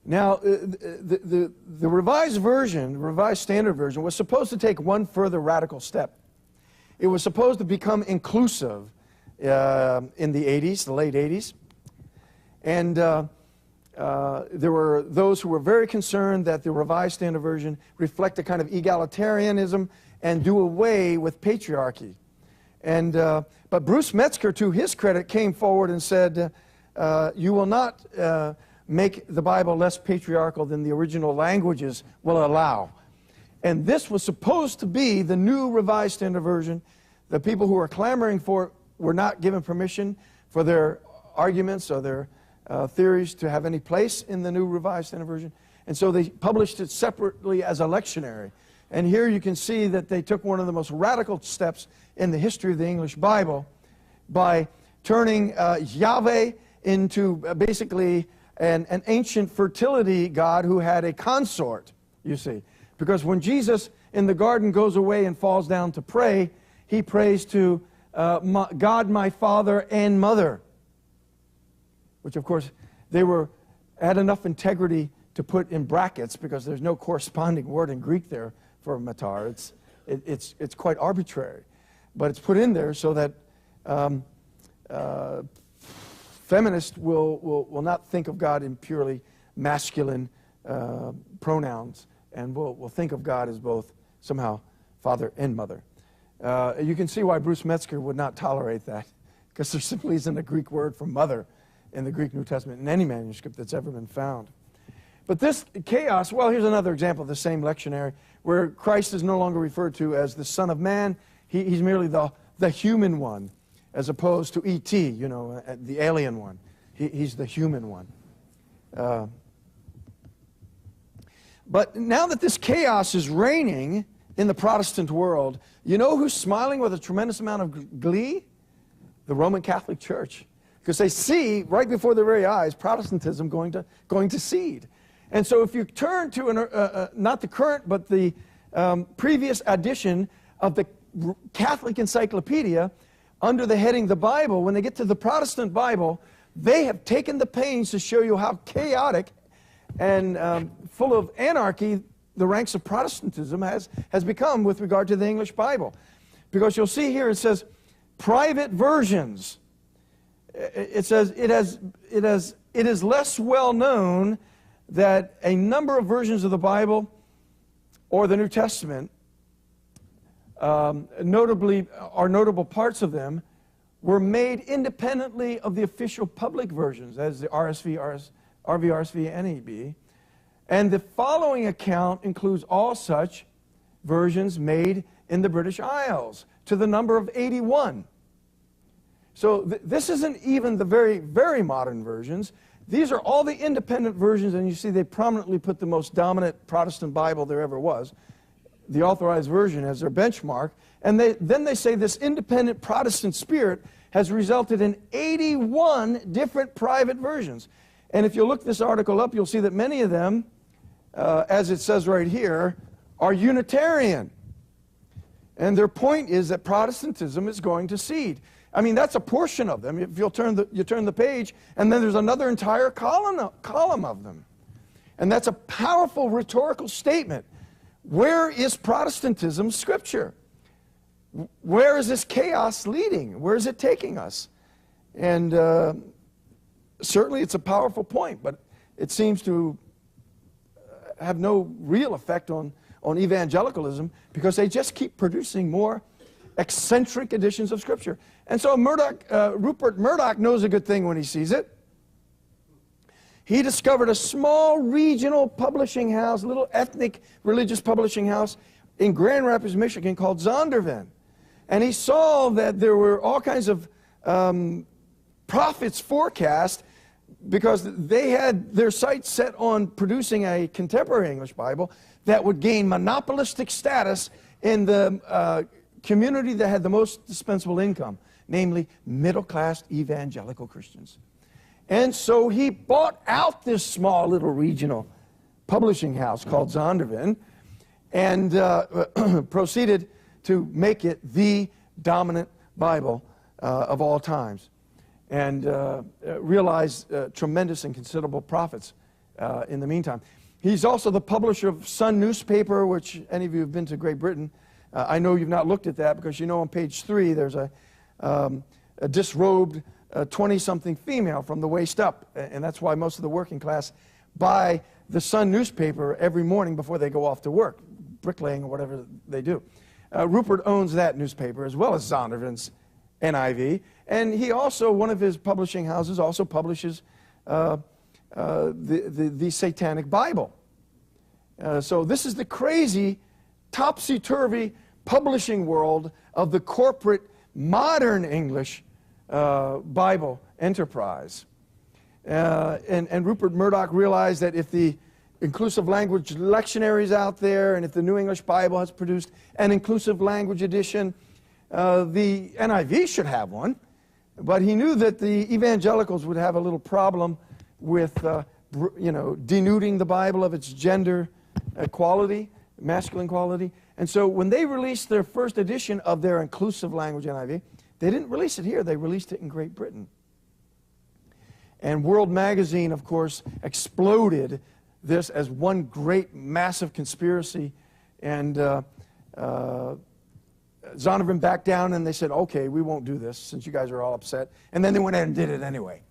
Now, the Revised Version, Revised Standard Version, was supposed to take one further radical step. It was supposed to become inclusive in the 80s, the late 80s. And there were those who were very concerned that the Revised Standard Version reflect a kind of egalitarianism and do away with patriarchy. And, but Bruce Metzger, to his credit, came forward and said, you will not make the Bible less patriarchal than the original languages will allow. And this was supposed to be the new Revised Standard Version. The people who were clamoring for it were not given permission for their arguments or their theories to have any place in the new Revised Standard Version. And so they published it separately as a lectionary. And here you can see that they took one of the most radical steps in the history of the English Bible by turning Yahweh into basically an ancient fertility god who had a consort, you see. Because when Jesus in the garden goes away and falls down to pray, he prays to God my Father and Mother, which of course they had enough integrity to put in brackets because there's no corresponding word in Greek there for matar. It's quite arbitrary, but it's put in there so that feminists will not think of God in purely masculine pronouns, and will think of God as both somehow father and mother. You can see why Bruce Metzger would not tolerate that, because there simply isn't a Greek word for mother in the Greek New Testament in any manuscript that's ever been found. But this chaos, well, here's another example of the same lectionary, where Christ is no longer referred to as the Son of Man. He's merely the human one, as opposed to E.T., you know, the alien one. He's the human one. But now that this chaos is reigning in the Protestant world, you know who's smiling with a tremendous amount of glee? The Roman Catholic Church. Because they see, right before their very eyes, Protestantism going to seed. And so if you turn to, not the current, but the previous edition of the Catholic Encyclopedia, under the heading The Bible, when they get to the Protestant Bible, they have taken the pains to show you how chaotic and full of anarchy the ranks of Protestantism has become with regard to the English Bible. Because you'll see here it says, private versions. It says it has it is less well known that a number of versions of the Bible or the New Testament, notable parts of them, were made independently of the official public versions, as the RSV, RV, RSV, NEB. And the following account includes all such versions made in the British Isles, to the number of 81. So this isn't even the very, very modern versions. These are all the independent versions, and you see they prominently put the most dominant Protestant Bible there ever was, the Authorized Version, as their benchmark. And then they say this independent Protestant spirit has resulted in 81 different private versions. And if you look this article up, you'll see that many of them, as it says right here, are Unitarian. And their point is that Protestantism is going to cede. I mean, that's a portion of them. If you turn the page, and then there's another entire column of them. And that's a powerful rhetorical statement. Where is Protestantism's scripture? Where is this chaos leading? Where is it taking us? And certainly it's a powerful point, but it seems to have no real effect on evangelicalism, because they just keep producing more eccentric editions of Scripture. And so Rupert Murdoch knows a good thing when he sees it. He discovered a small regional publishing house, a little ethnic religious publishing house in Grand Rapids, Michigan, called Zondervan. And he saw that there were all kinds of profits forecast, because they had their sights set on producing a contemporary English Bible that would gain monopolistic status in the community that had the most dispensable income, namely middle-class evangelical Christians. And so he bought out this small little regional publishing house called Zondervan and proceeded to make it the dominant Bible of all times, and realized tremendous and considerable profits in the meantime. He's also the publisher of Sun newspaper, which any of you have been to Great Britain. I know you've not looked at that, because you know on page 3 there's a disrobed 20-something female from the waist up, and that's why most of the working class buy the Sun newspaper every morning before they go off to work, bricklaying or whatever they do. Rupert owns that newspaper as well as Zondervan's NIV, and he also, one of his publishing houses also publishes the Satanic Bible. So this is the crazy, topsy-turvy publishing world of the corporate modern English Bible enterprise. And Rupert Murdoch realized that if the inclusive language lectionaries out there, and if the New English Bible has produced an inclusive language edition, the NIV should have one. But he knew that the evangelicals would have a little problem with, denuding the Bible of its gender quality, masculine quality. And so when they released their first edition of their inclusive language NIV, they didn't release it here, they released it in Great Britain. And World Magazine, of course, exploded this as one great, massive conspiracy. And Zondervan backed down, and they said, okay, we won't do this since you guys are all upset. And then they went ahead and did it anyway.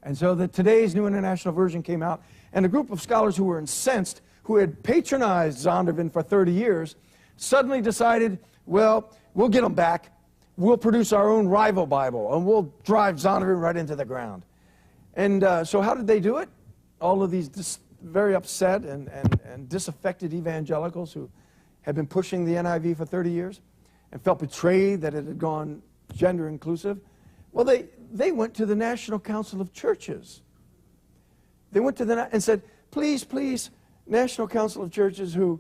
And so today's New International Version came out, and a group of scholars who were incensed, who had patronized Zondervan for 30 years, suddenly decided, well, we'll get them back. We'll produce our own rival Bible, and we'll drive Zondervan right into the ground. And so how did they do it? All of these very upset and disaffected evangelicals who had been pushing the NIV for 30 years and felt betrayed that it had gone gender inclusive. Well, they went to the National Council of Churches. They went to and said, please, please, National Council of Churches, who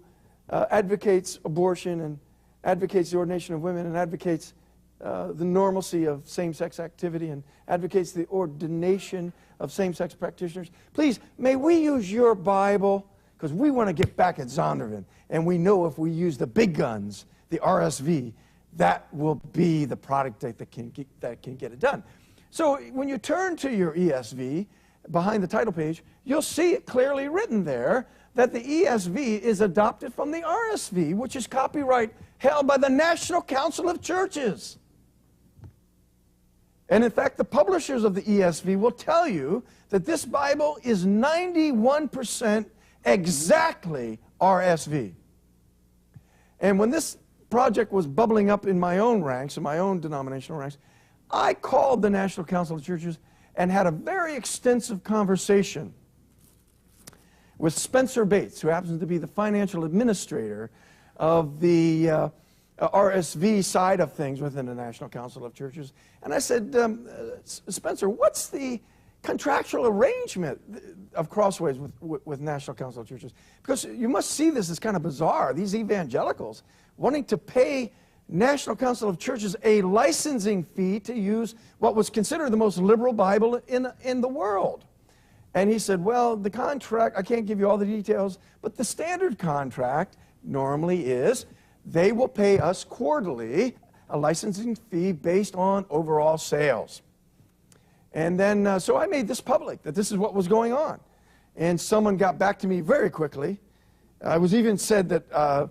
advocates abortion and advocates the ordination of women and advocates the normalcy of same-sex activity and advocates the ordination of same-sex practitioners. Please, may we use your Bible, because we want to get back at Zondervan, and we know if we use the big guns, the RSV, that will be the product that can get it done. So when you turn to your ESV, behind the title page, you'll see it clearly written there that the ESV is adopted from the RSV, which is copyright held by the National Council of Churches. And in fact, the publishers of the ESV will tell you that this Bible is 91% exactly RSV. And when this project was bubbling up in my own ranks, in my own denominational ranks, I called the National Council of Churches and had a very extensive conversation with Spencer Bates, who happens to be the financial administrator of the RSV side of things within the National Council of Churches. And I said, Spencer, what's the contractual arrangement of Crossways with National Council of Churches? Because you must see this as kind of bizarre. These evangelicals wanting to pay National Council of Churches a licensing fee to use what was considered the most liberal Bible in the world. And he said, well, the contract, I can't give you all the details, but the standard contract normally is they will pay us quarterly a licensing fee based on overall sales. And then, so I made this public, that this is what was going on. And someone got back to me very quickly. I was even said that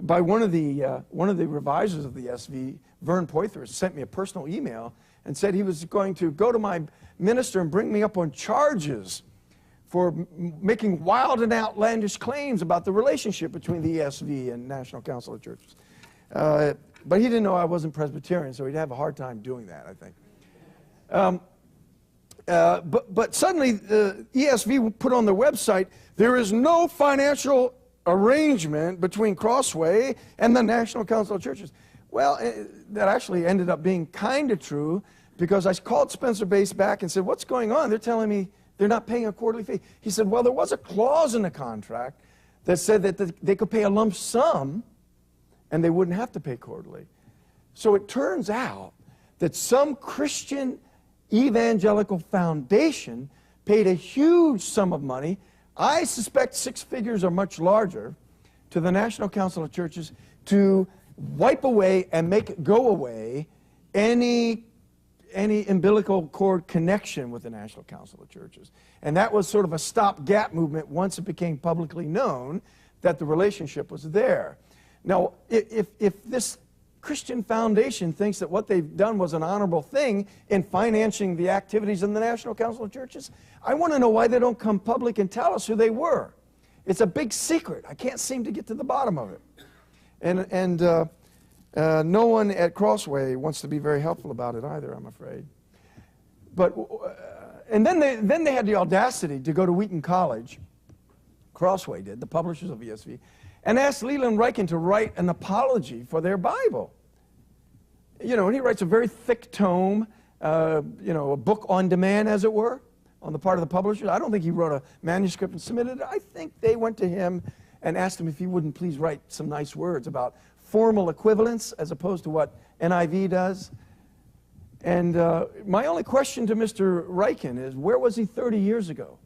by one of the revisers of the ESV, Vern Poythress, sent me a personal email and said he was going to go to my minister and bring me up on charges for making wild and outlandish claims about the relationship between the ESV and National Council of Churches. But he didn't know I wasn't Presbyterian, so he'd have a hard time doing that, I think. But suddenly, ESV put on their website, there is no financial arrangement between Crossway and the National Council of Churches. Well, that actually ended up being kind of true, because I called Spencer Bates back and said, what's going on? They're telling me they're not paying a quarterly fee. He said, well, there was a clause in the contract that said that they could pay a lump sum and they wouldn't have to pay quarterly. So it turns out that some Christian evangelical foundation paid a huge sum of money, I suspect 6 figures or much larger, to the National Council of Churches to wipe away and make go away any umbilical cord connection with the National Council of Churches. And that was sort of a stopgap movement once it became publicly known that the relationship was there. Now, if this Christian foundation thinks that what they've done was an honorable thing in financing the activities in the National Council of Churches, I want to know why they don't come public and tell us who they were. It's a big secret. I can't seem to get to the bottom of it. And no one at Crossway wants to be very helpful about it either, I'm afraid. But and then they had the audacity to go to Wheaton College, Crossway did, the publishers of ESV, and asked Leland Ryken to write an apology for their Bible. You know, and he writes a very thick tome, you know, a book on demand, as it were, on the part of the publisher. I don't think he wrote a manuscript and submitted it. I think they went to him and asked him if he wouldn't please write some nice words about formal equivalence as opposed to what NIV does. And my only question to Mr. Ryken is, where was he 30 years ago?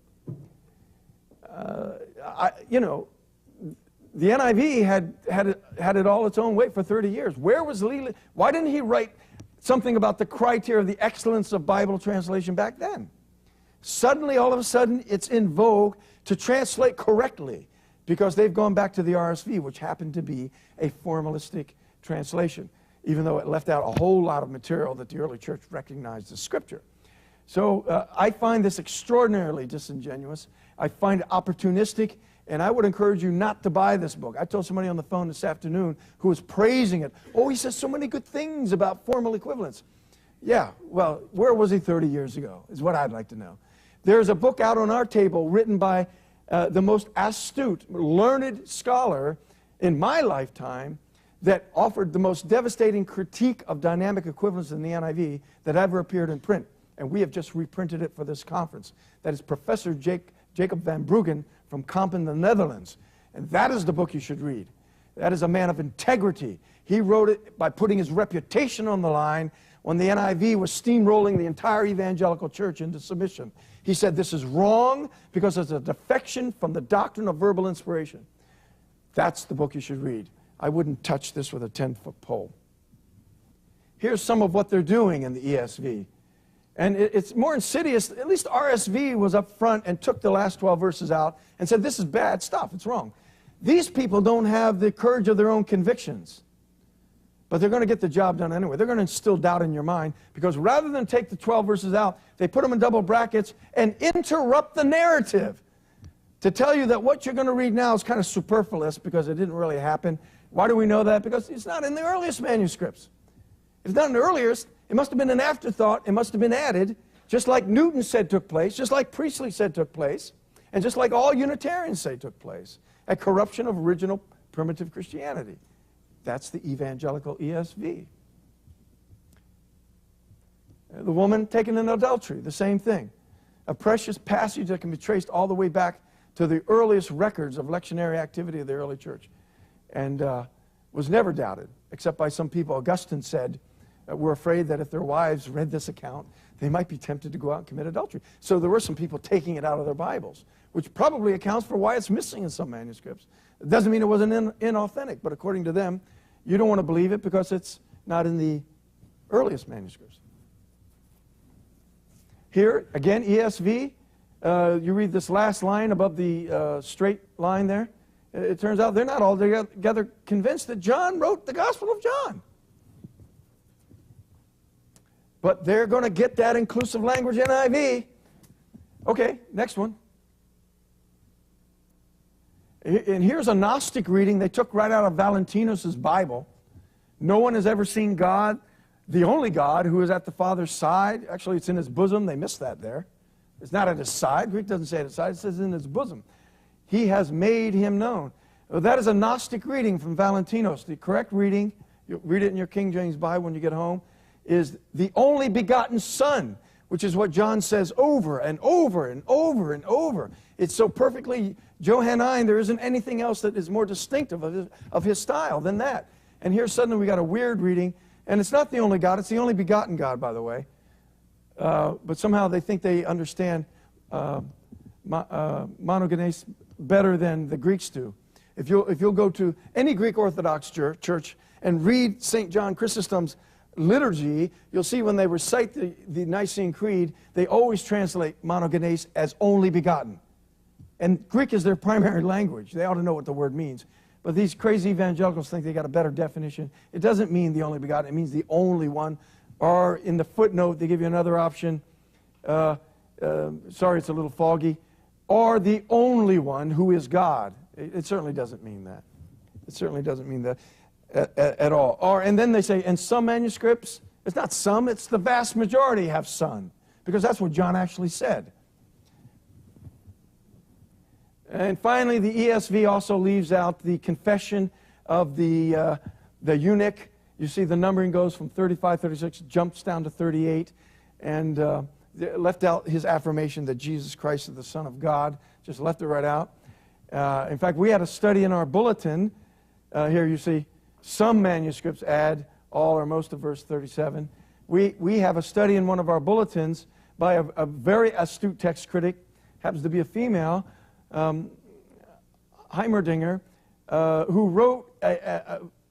You know, the NIV had it all its own way for 30 years. Where was Leland? Why didn't he write something about the criteria of the excellence of Bible translation back then? Suddenly, all of a sudden, it's in vogue to translate correctly because they've gone back to the RSV, which happened to be a formalistic translation, even though it left out a whole lot of material that the early church recognized as Scripture. So I find this extraordinarily disingenuous. I find it opportunistic, and I would encourage you not to buy this book. I told somebody on the phone this afternoon who was praising it. Oh, he says so many good things about formal equivalence. Yeah, well, where was he 30 years ago is what I'd like to know. There's a book out on our table written by the most astute, learned scholar in my lifetime that offered the most devastating critique of dynamic equivalence in the NIV that ever appeared in print. And we have just reprinted it for this conference. That is Professor Jacob van Bruggen from Kampen, the Netherlands. And that is the book you should read. That is a man of integrity. He wrote it by putting his reputation on the line when the NIV was steamrolling the entire evangelical church into submission. He said this is wrong because it's a defection from the doctrine of verbal inspiration. That's the book you should read. I wouldn't touch this with a 10-foot pole. Here's some of what they're doing in the ESV. And it's more insidious. At least RSV was up front and took the last 12 verses out and said, this is bad stuff. It's wrong. These people don't have the courage of their own convictions. But they're going to get the job done anyway. They're going to instill doubt in your mind, because rather than take the 12 verses out, they put them in double brackets and interrupt the narrative to tell you that what you're going to read now is kind of superfluous because it didn't really happen. Why do we know that? Because it's not in the earliest manuscripts. If it's not in the earliest, it must have been an afterthought. It must have been added, just like Newton said took place, just like Priestley said took place, and just like all Unitarians say took place. A corruption of original primitive Christianity. That's the evangelical ESV. The woman taken in adultery, the same thing. A precious passage that can be traced all the way back to the earliest records of lectionary activity of the early church, and was never doubted, except by some people. Augustine said, we're afraid that if their wives read this account, they might be tempted to go out and commit adultery. So there were some people taking it out of their Bibles, which probably accounts for why it's missing in some manuscripts. It doesn't mean it wasn't inauthentic, but according to them, you don't want to believe it because it's not in the earliest manuscripts. Here, again, ESV, you read this last line above the straight line there. It turns out they're not all together convinced that John wrote the Gospel of John. But they're going to get that inclusive language NIV. Okay, next one. And here's a Gnostic reading they took right out of Valentinus' Bible. No one has ever seen God, the only God who is at the Father's side. Actually, it's in his bosom. They missed that there. It's not at his side. Greek doesn't say at his side. It says in his bosom. He has made him known. Well, that is a Gnostic reading from Valentinus. The correct reading, you'll read it in your King James Bible when you get home, is the only begotten Son, which is what John says over and over and over and over. It's so perfectly Johannine, there isn't anything else that is more distinctive of his style than that. And here suddenly we got a weird reading, and it's not the only God, it's the only begotten God, by the way. But somehow they think they understand monogenes better than the Greeks do. If you'll go to any Greek Orthodox church and read St. John Chrysostom's liturgy, you'll see when they recite the Nicene Creed, they always translate monogenes as only begotten. And Greek is their primary language. They ought to know what the word means. But these crazy evangelicals think they got a better definition. It doesn't mean the only begotten. It means the only one. Or in the footnote, they give you another option. Sorry, it's a little foggy. Or the only one who is God. It certainly doesn't mean that. It certainly doesn't mean that at all. And then they say, in some manuscripts, it's not some, it's the vast majority have Son. Because that's what John actually said. And finally, the ESV also leaves out the confession of the eunuch. You see the numbering goes from 35, 36, jumps down to 38, and left out his affirmation that Jesus Christ is the Son of God. Just left it right out. In fact, we had a study in our bulletin. Here you see some manuscripts add all or most of verse 37. We have a study in one of our bulletins by a very astute text critic, happens to be a female, Heimerdinger, who wrote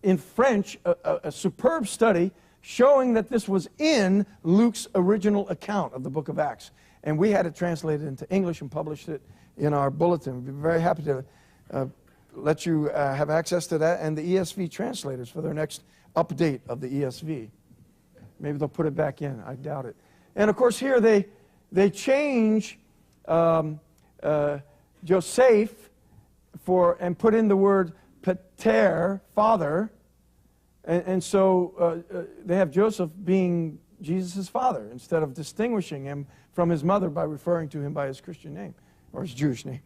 in French a superb study showing that this was in Luke's original account of the book of Acts. And we had it translated into English and published it in our bulletin. We'd be very happy to let you have access to that and the ESV translators for their next update of the ESV. Maybe they'll put it back in. I doubt it. And of course here they change Joseph and put in the word pater, father, and so they have Joseph being Jesus' father instead of distinguishing him from his mother by referring to him by his Christian name or his Jewish name.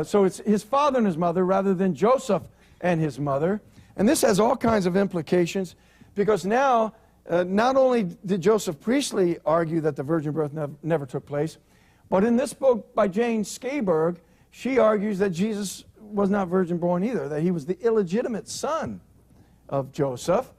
So it's his father and his mother rather than Joseph and his mother. And this has all kinds of implications because now not only did Joseph Priestley argue that the virgin birth never took place, but in this book by Jane Skaberg, she argues that Jesus was not virgin born either, that he was the illegitimate son of Joseph,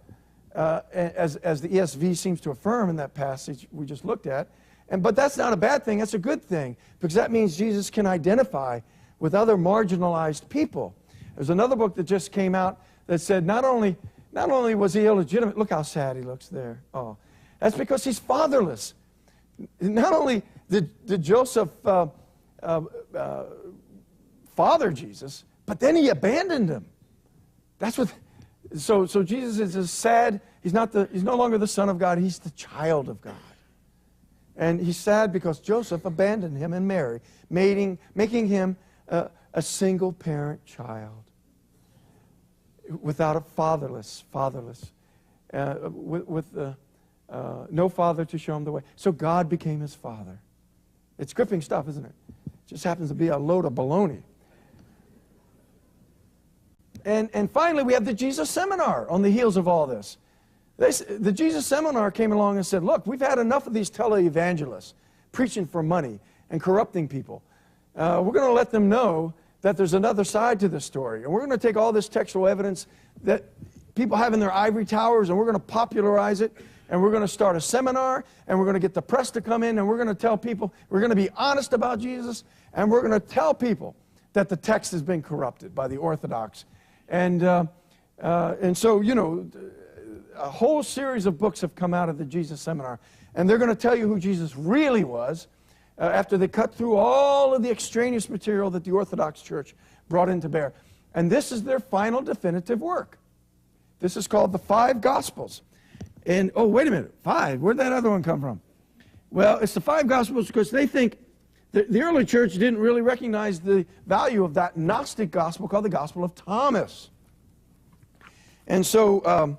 as the ESV seems to affirm in that passage we just looked at. But that's not a bad thing, that's a good thing, because that means Jesus can identify with other marginalized people. There's another book that just came out that said not only was he illegitimate, look how sad he looks there. Oh, that's because he's fatherless. Not only did Joseph father Jesus, but then he abandoned him. That's what So Jesus is sad. He's no longer the Son of God. He's the child of God. And he's sad because Joseph abandoned him and Mary, making him a single-parent child, without a fatherless, with no father to show him the way. So God became his father. It's gripping stuff, isn't it? It just happens to be a load of baloney. And finally, we have the Jesus Seminar on the heels of all this. The Jesus Seminar came along and said, look, we've had enough of these televangelists preaching for money and corrupting people. We're going to let them know that there's another side to this story. And we're going to take all this textual evidence that people have in their ivory towers, and we're going to popularize it, and we're going to start a seminar, and we're going to get the press to come in, and we're going to tell people, we're going to be honest about Jesus, and we're going to tell people that the text has been corrupted by the Orthodox. And so, you know, a whole series of books have come out of the Jesus Seminar, and they're going to tell you who Jesus really was after they cut through all of the extraneous material that the Orthodox Church brought into bear. And this is their final definitive work. This is called the Five Gospels. And, oh, wait a minute, 5? Where'd that other one come from? Well, it's the 5 Gospels because they think the early church didn't really recognize the value of that Gnostic gospel called the Gospel of Thomas. And so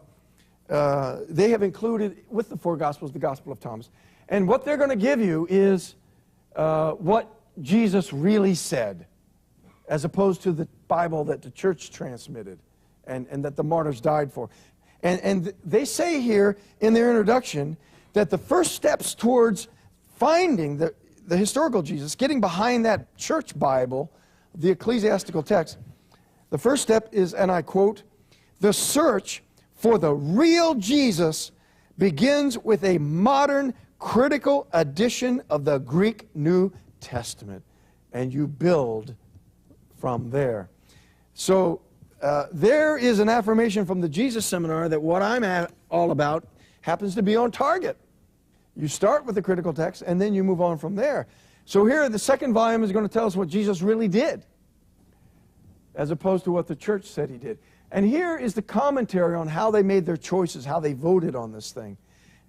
they have included with the 4 Gospels the Gospel of Thomas. And what they're going to give you is what Jesus really said, as opposed to the Bible that the church transmitted and that the martyrs died for. And they say here in their introduction that the first steps towards finding the historical Jesus, getting behind that church Bible, the ecclesiastical text, the first step is, and I quote, the search for the real Jesus begins with a modern critical edition of the Greek New Testament, and you build from there. So there is an affirmation from the Jesus Seminar that what I'm all about happens to be on target. You start with the critical text, and then you move on from there. So here, the second volume is going to tell us what Jesus really did, as opposed to what the church said he did. And here is the commentary on how they made their choices, how they voted on this thing.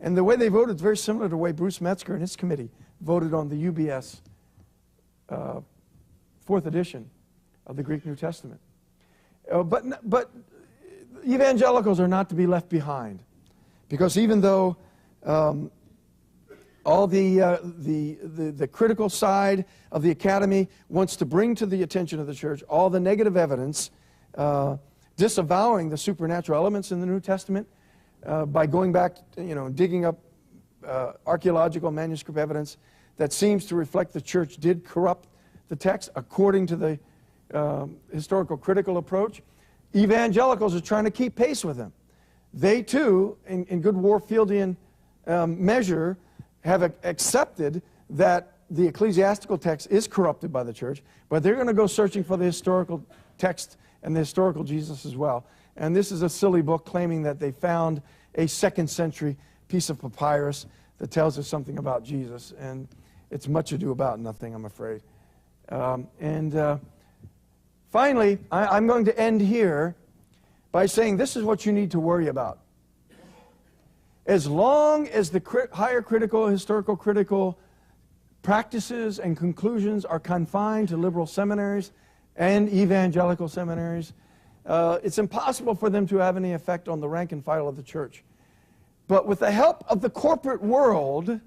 And the way they voted is very similar to the way Bruce Metzger and his committee voted on the UBS 4th edition of the Greek New Testament. But evangelicals are not to be left behind, because even though all the critical side of the academy wants to bring to the attention of the church all the negative evidence, disavowing the supernatural elements in the New Testament by going back, digging up archaeological manuscript evidence that seems to reflect the church did corrupt the text according to the historical critical approach. Evangelicals are trying to keep pace with them. They too, in good Warfieldian measure, have accepted that the ecclesiastical text is corrupted by the church, but they're going to go searching for the historical text and the historical Jesus as well. And this is a silly book claiming that they found a 2nd century piece of papyrus that tells us something about Jesus, and it's much ado about nothing, I'm afraid. Finally, I'm going to end here by saying this is what you need to worry about. As long as the higher critical, historical critical practices and conclusions are confined to liberal seminaries and evangelical seminaries, it's impossible for them to have any effect on the rank and file of the church. But with the help of the corporate world,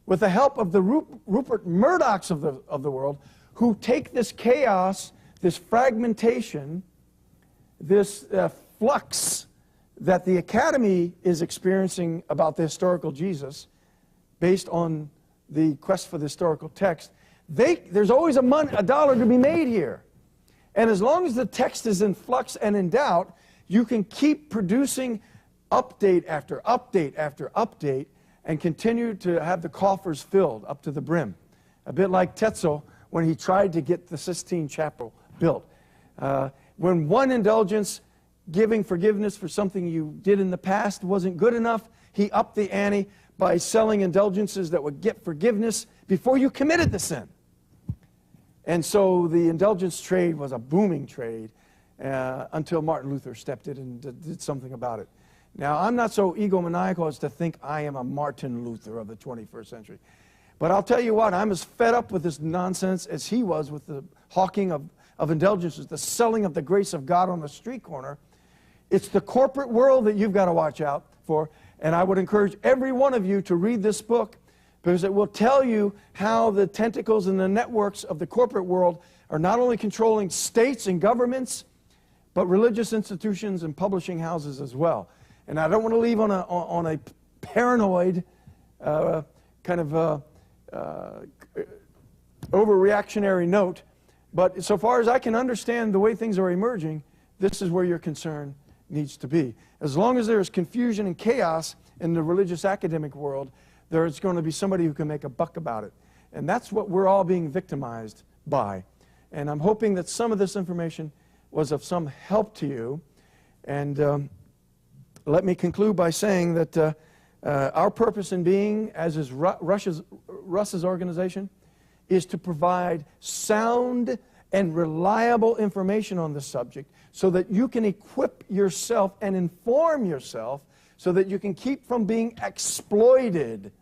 with the help of the Rupert Murdochs of the world, who take this chaos, this fragmentation, this flux that the academy is experiencing about the historical Jesus, based on the quest for the historical text, there's always a dollar to be made here. And as long as the text is in flux and in doubt, you can keep producing update after update after update and continue to have the coffers filled up to the brim. A bit like Tetzel when he tried to get the Sistine Chapel built. When one indulgence, giving forgiveness for something you did in the past, wasn't good enough, he upped the ante by selling indulgences that would get forgiveness before you committed the sin. And so the indulgence trade was a booming trade. until Martin Luther stepped in and did something about it. Now, I'm not so egomaniacal as to think I am a Martin Luther of the 21st century. But I'll tell you what, I'm as fed up with this nonsense as he was with the hawking of indulgences, the selling of the grace of God on the street corner. It's the corporate world that you've got to watch out for. And I would encourage every one of you to read this book, because it will tell you how the tentacles and the networks of the corporate world are not only controlling states and governments, but religious institutions and publishing houses as well. And I don't want to leave on a paranoid kind of overreactionary note, but so far as I can understand the way things are emerging, this is where your concern needs to be. As long as there is confusion and chaos in the religious academic world, there is going to be somebody who can make a buck about it. And that's what we're all being victimized by. And I'm hoping that some of this information was of some help to you. And let me conclude by saying that our purpose in being, as is Russ's organization, is to provide sound and reliable information on the subject so that you can equip yourself and inform yourself so that you can keep from being exploited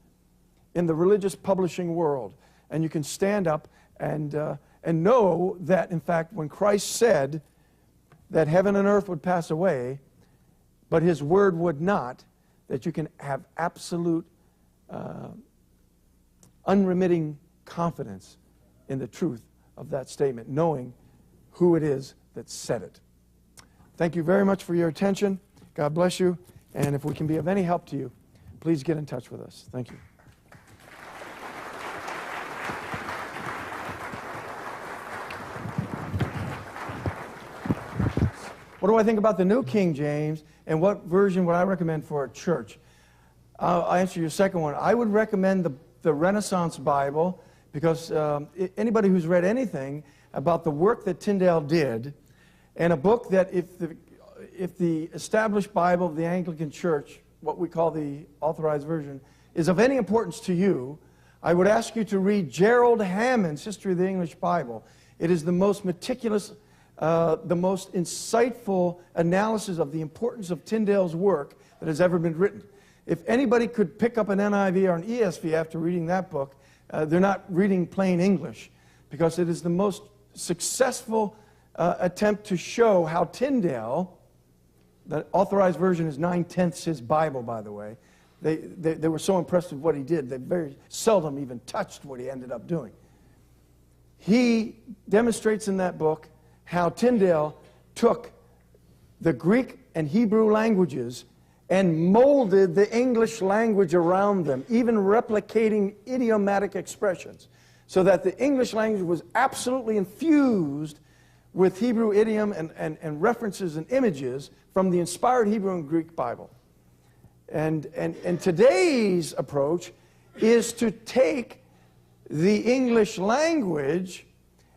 in the religious publishing world. And you can stand up and know that, in fact, when Christ said that heaven and earth would pass away, but his word would not, that you can have absolute, unremitting confidence in the truth of that statement, knowing who it is that said it. Thank you very much for your attention. God bless you. And if we can be of any help to you, please get in touch with us. Thank you. What do I think about the New King James, and what version would I recommend for a church? I'll answer your second one. I would recommend the Renaissance Bible, because anybody who's read anything about the work that Tyndale did, and a book that if the established Bible of the Anglican Church, what we call the Authorized Version, is of any importance to you, I would ask you to read Gerald Hammond's History of the English Bible. It is the most meticulous, the most insightful analysis of the importance of Tyndale's work that has ever been written. If anybody could pick up an NIV or an ESV after reading that book, they're not reading plain English, because it is the most successful attempt to show how Tyndale, the Authorized Version is 9/10 his Bible, by the way. They were so impressed with what he did, they very seldom even touched what he ended up doing. He demonstrates in that book how Tyndale took the Greek and Hebrew languages and molded the English language around them, even replicating idiomatic expressions, so that the English language was absolutely infused with Hebrew idiom and references and images from the inspired Hebrew and Greek Bible. And today's approach is to take the English language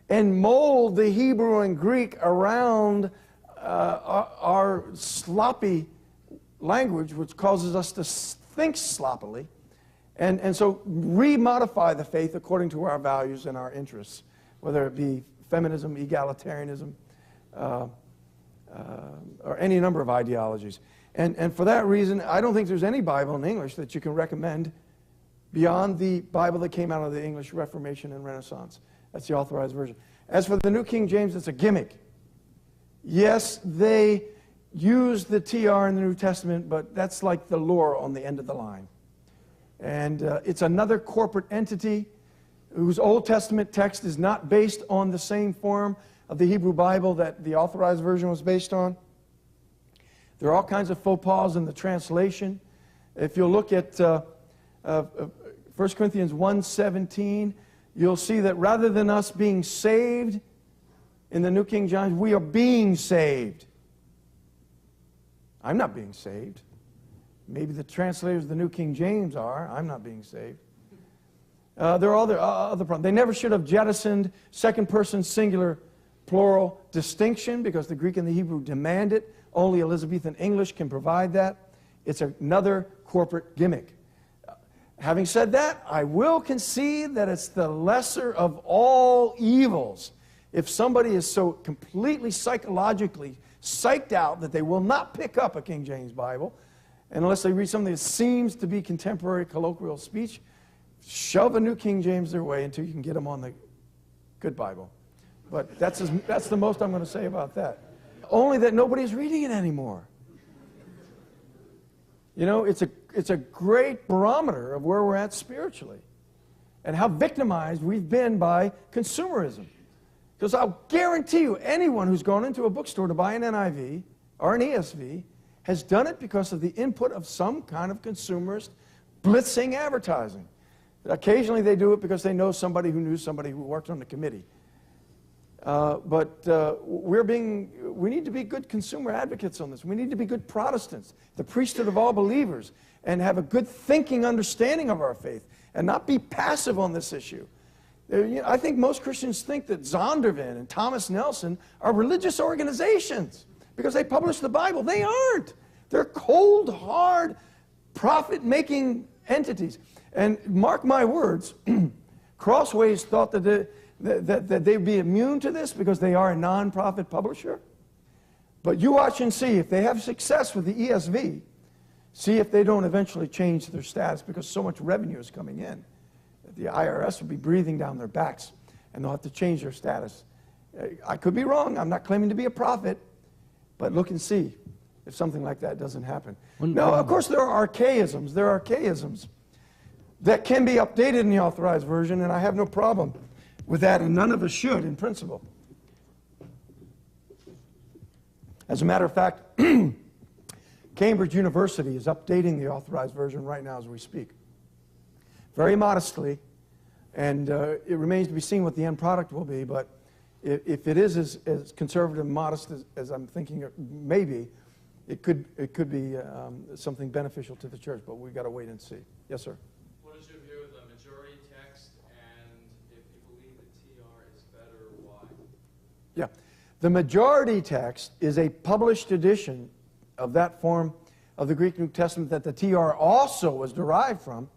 and mold the Hebrew and Greek around our sloppy language, which causes us to think sloppily, and so remodify the faith according to our values and our interests, whether it be feminism, egalitarianism, or any number of ideologies. And for that reason, I don't think there's any Bible in English that you can recommend beyond the Bible that came out of the English Reformation and Renaissance. That's the Authorized Version. As for the New King James, it's a gimmick. Yes, they use the TR in the New Testament, but that's like the lore on the end of the line. And it's another corporate entity whose Old Testament text is not based on the same form of the Hebrew Bible that the Authorized Version was based on. There are all kinds of faux pas in the translation. If you'll look at 1 Corinthians 1:17, you'll see that rather than us being saved in the New King James, we are being saved. I'm not being saved. Maybe the translators of the New King James are. I'm not being saved. There are other problems. They never should have jettisoned second person singular plural distinction, because the Greek and the Hebrew demand it. Only Elizabethan English can provide that. It's another corporate gimmick. Having said that, I will concede that it's the lesser of all evils. If somebody is so completely psychologically psyched out that they will not pick up a King James Bible, and unless they read something that seems to be contemporary colloquial speech, shove a New King James their way until you can get them on the good Bible. But that's the most I'm going to say about that. Only that nobody's reading it anymore. You know, it's a great barometer of where we're at spiritually and how victimized we've been by consumerism. Because I'll guarantee you, anyone who's gone into a bookstore to buy an NIV or an ESV has done it because of the input of some kind of consumerist blitzing advertising. Occasionally they do it because they know somebody who knew somebody who worked on the committee. We need to be good consumer advocates on this. We need to be good Protestants, the priesthood of all believers, and have a good thinking understanding of our faith and not be passive on this issue. I think most Christians think that Zondervan and Thomas Nelson are religious organizations because they publish the Bible. They aren't. They're cold, hard, profit-making entities. And mark my words, Crossways thought that they'd be immune to this because they are a non-profit publisher. But you watch and see. If they have success with the ESV, see if they don't eventually change their status because so much revenue is coming in. The IRS will be breathing down their backs, and they'll have to change their status. I could be wrong. I'm not claiming to be a prophet, but look and see if something like that doesn't happen. Now, of course, there are archaisms. There are archaisms that can be updated in the Authorized Version, and I have no problem with that, and none of us should in principle. As a matter of fact, Cambridge University is updating the Authorized Version right now as we speak. Very modestly, and it remains to be seen what the end product will be, but if it is as conservative and modest as I'm thinking it may be, it could be something beneficial to the church, but we've got to wait and see. Yes, sir? What is your view of the majority text, and if you believe the TR is better, why? Yeah. The majority text is a published edition of that form of the Greek New Testament that the TR also was derived from,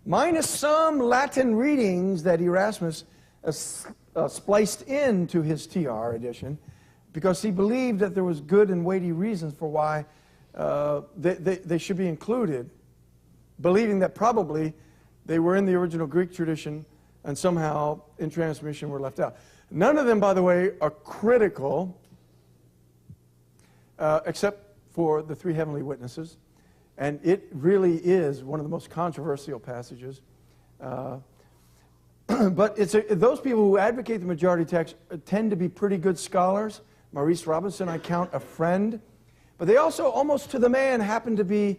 minus some Latin readings that Erasmus spliced into his TR edition because he believed that there was good and weighty reasons for why they should be included, believing that probably they were in the original Greek tradition and somehow in transmission were left out. None of them, by the way, are critical except for the three heavenly witnesses. And it really is one of the most controversial passages. But those people who advocate the majority text tend to be pretty good scholars. Maurice Robinson, I count a friend. But they also, almost to the man, happen to be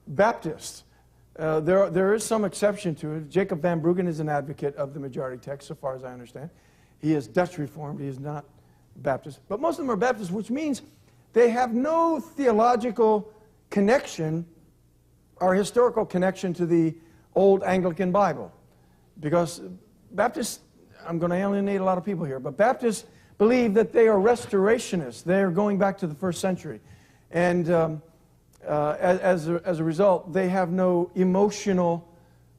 Baptists. There is some exception to it. Jacob Van Bruggen is an advocate of the majority text, so far as I understand. He is Dutch Reformed. He is not Baptist. But most of them are Baptists, which means they have no theological connection or historical connection to the old Anglican Bible. Because Baptists, I'm going to alienate a lot of people here, but Baptists believe that they are restorationists. They are going back to the first century. And as a result, they have no emotional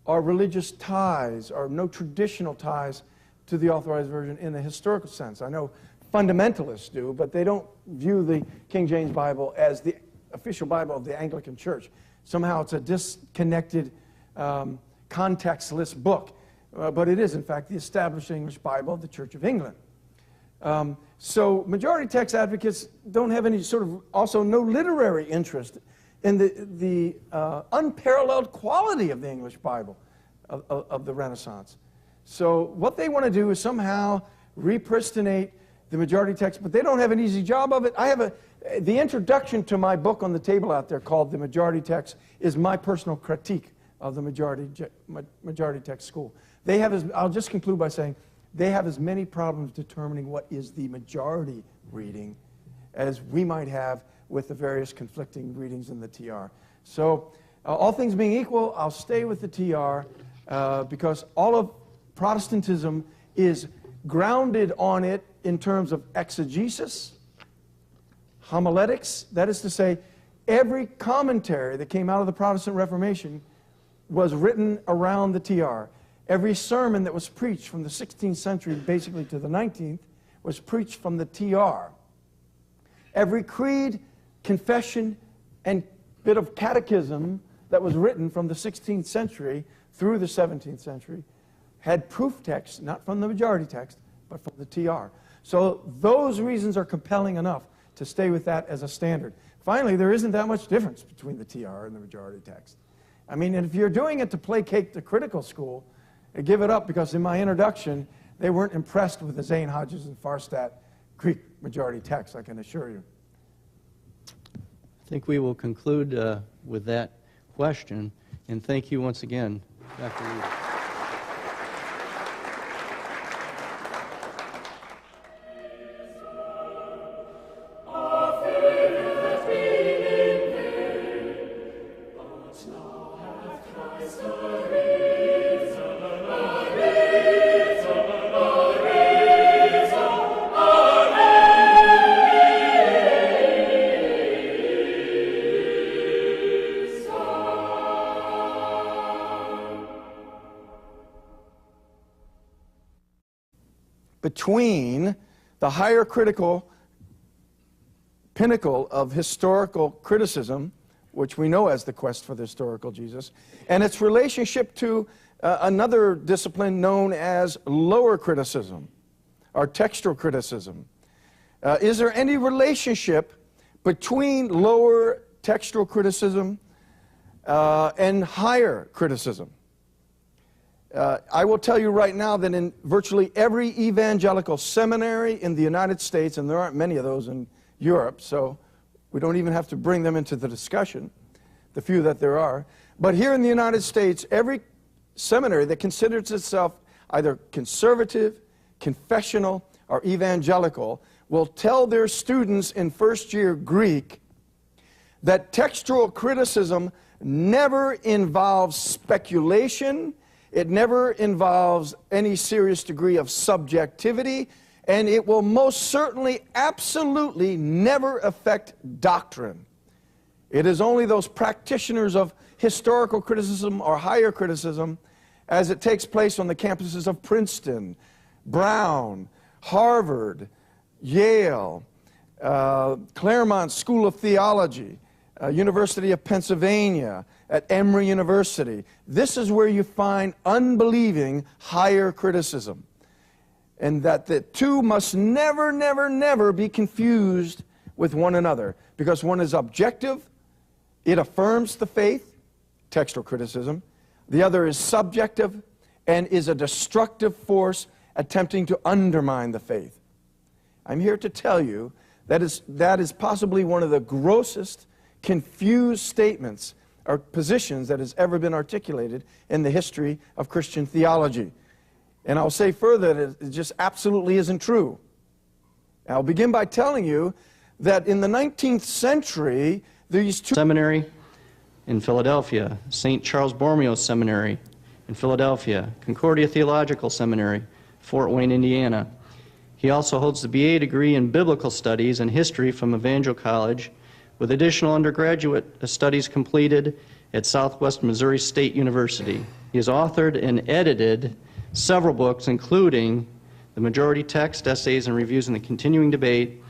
or religious ties or no traditional ties to the Authorized Version in the historical sense. I know fundamentalists do, but they don't view the King James Bible as the official Bible of the Anglican Church. Somehow it's a disconnected, contextless book. But it is, in fact, the established English Bible of the Church of England. So majority text advocates don't have any sort of, also no literary interest in the unparalleled quality of the English Bible of the Renaissance. So what they want to do is somehow repristinate the majority text, but they don't have an easy job of it. I have the introduction to my book on the table out there called The Majority Text is my personal critique of the majority text school. They have, I'll just conclude by saying, they have as many problems determining what is the majority reading as we might have with the various conflicting readings in the TR. So, all things being equal, I'll stay with the TR because all of Protestantism is grounded on it in terms of exegesis, homiletics. That is to say, every commentary that came out of the Protestant Reformation was written around the TR. Every sermon that was preached from the 16th century basically to the 19th was preached from the TR. Every creed, confession, and bit of catechism that was written from the 16th century through the 17th century had proof text, not from the majority text, but from the TR. So those reasons are compelling enough to stay with that as a standard. Finally, there isn't that much difference between the TR and the majority text. I mean, if you're doing it to placate the critical school, give it up, because in my introduction, they weren't impressed with the Zane, Hodges, and Farstadt Greek majority text, I can assure you. I think we will conclude with that question, and thank you once again, Dr. Letis. Between the higher critical pinnacle of historical criticism, which we know as the quest for the historical Jesus, and its relationship to another discipline known as lower criticism, or textual criticism. Is there any relationship between lower textual criticism and higher criticism? I will tell you right now that in virtually every evangelical seminary in the United States, and there aren't many of those in Europe, so we don't even have to bring them into the discussion, the few that there are, but here in the United States, every seminary that considers itself either conservative, confessional, or evangelical will tell their students in first-year Greek that textual criticism never involves speculation, it never involves any serious degree of subjectivity, and it will most certainly, absolutely never affect doctrine. It is only those practitioners of historical criticism or higher criticism, as it takes place on the campuses of Princeton, Brown, Harvard, Yale, Claremont School of Theology, University of Pennsylvania, at Emory University. This is where you find unbelieving higher criticism. And that the two must never, never, never be confused with one another. Because one is objective, it affirms the faith, textual criticism. The other is subjective and is a destructive force attempting to undermine the faith. I'm here to tell you that is possibly one of the grossest, confused statements or positions that has ever been articulated in the history of Christian theology. And I'll say further that it just absolutely isn't true. I'll begin by telling you that in the 19th century, these two Seminary in Philadelphia, St. Charles Borromeo Seminary in Philadelphia, Concordia Theological Seminary, Fort Wayne, Indiana. He also holds the BA degree in Biblical Studies and History from Evangel College, with additional undergraduate studies completed at Southwest Missouri State University. He has authored and edited several books, including The Majority Text, Essays and Reviews in the Continuing Debate,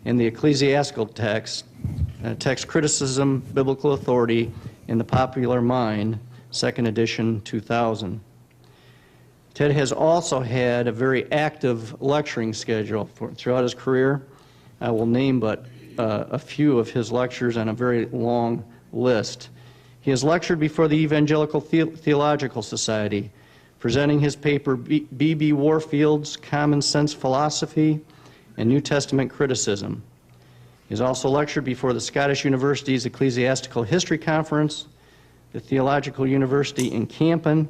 and the Ecclesiastical Text, Text Criticism, Biblical Authority in the Popular Mind, 2nd edition, 2000. Ted has also had a very active lecturing schedule throughout his career. I will name but a few of his lectures on a very long list. He has lectured before the Evangelical Theological Society, presenting his paper B.B. Warfield's Common Sense Philosophy and New Testament Criticism. He has also lectured before the Scottish University's Ecclesiastical History Conference, the Theological University in Campen,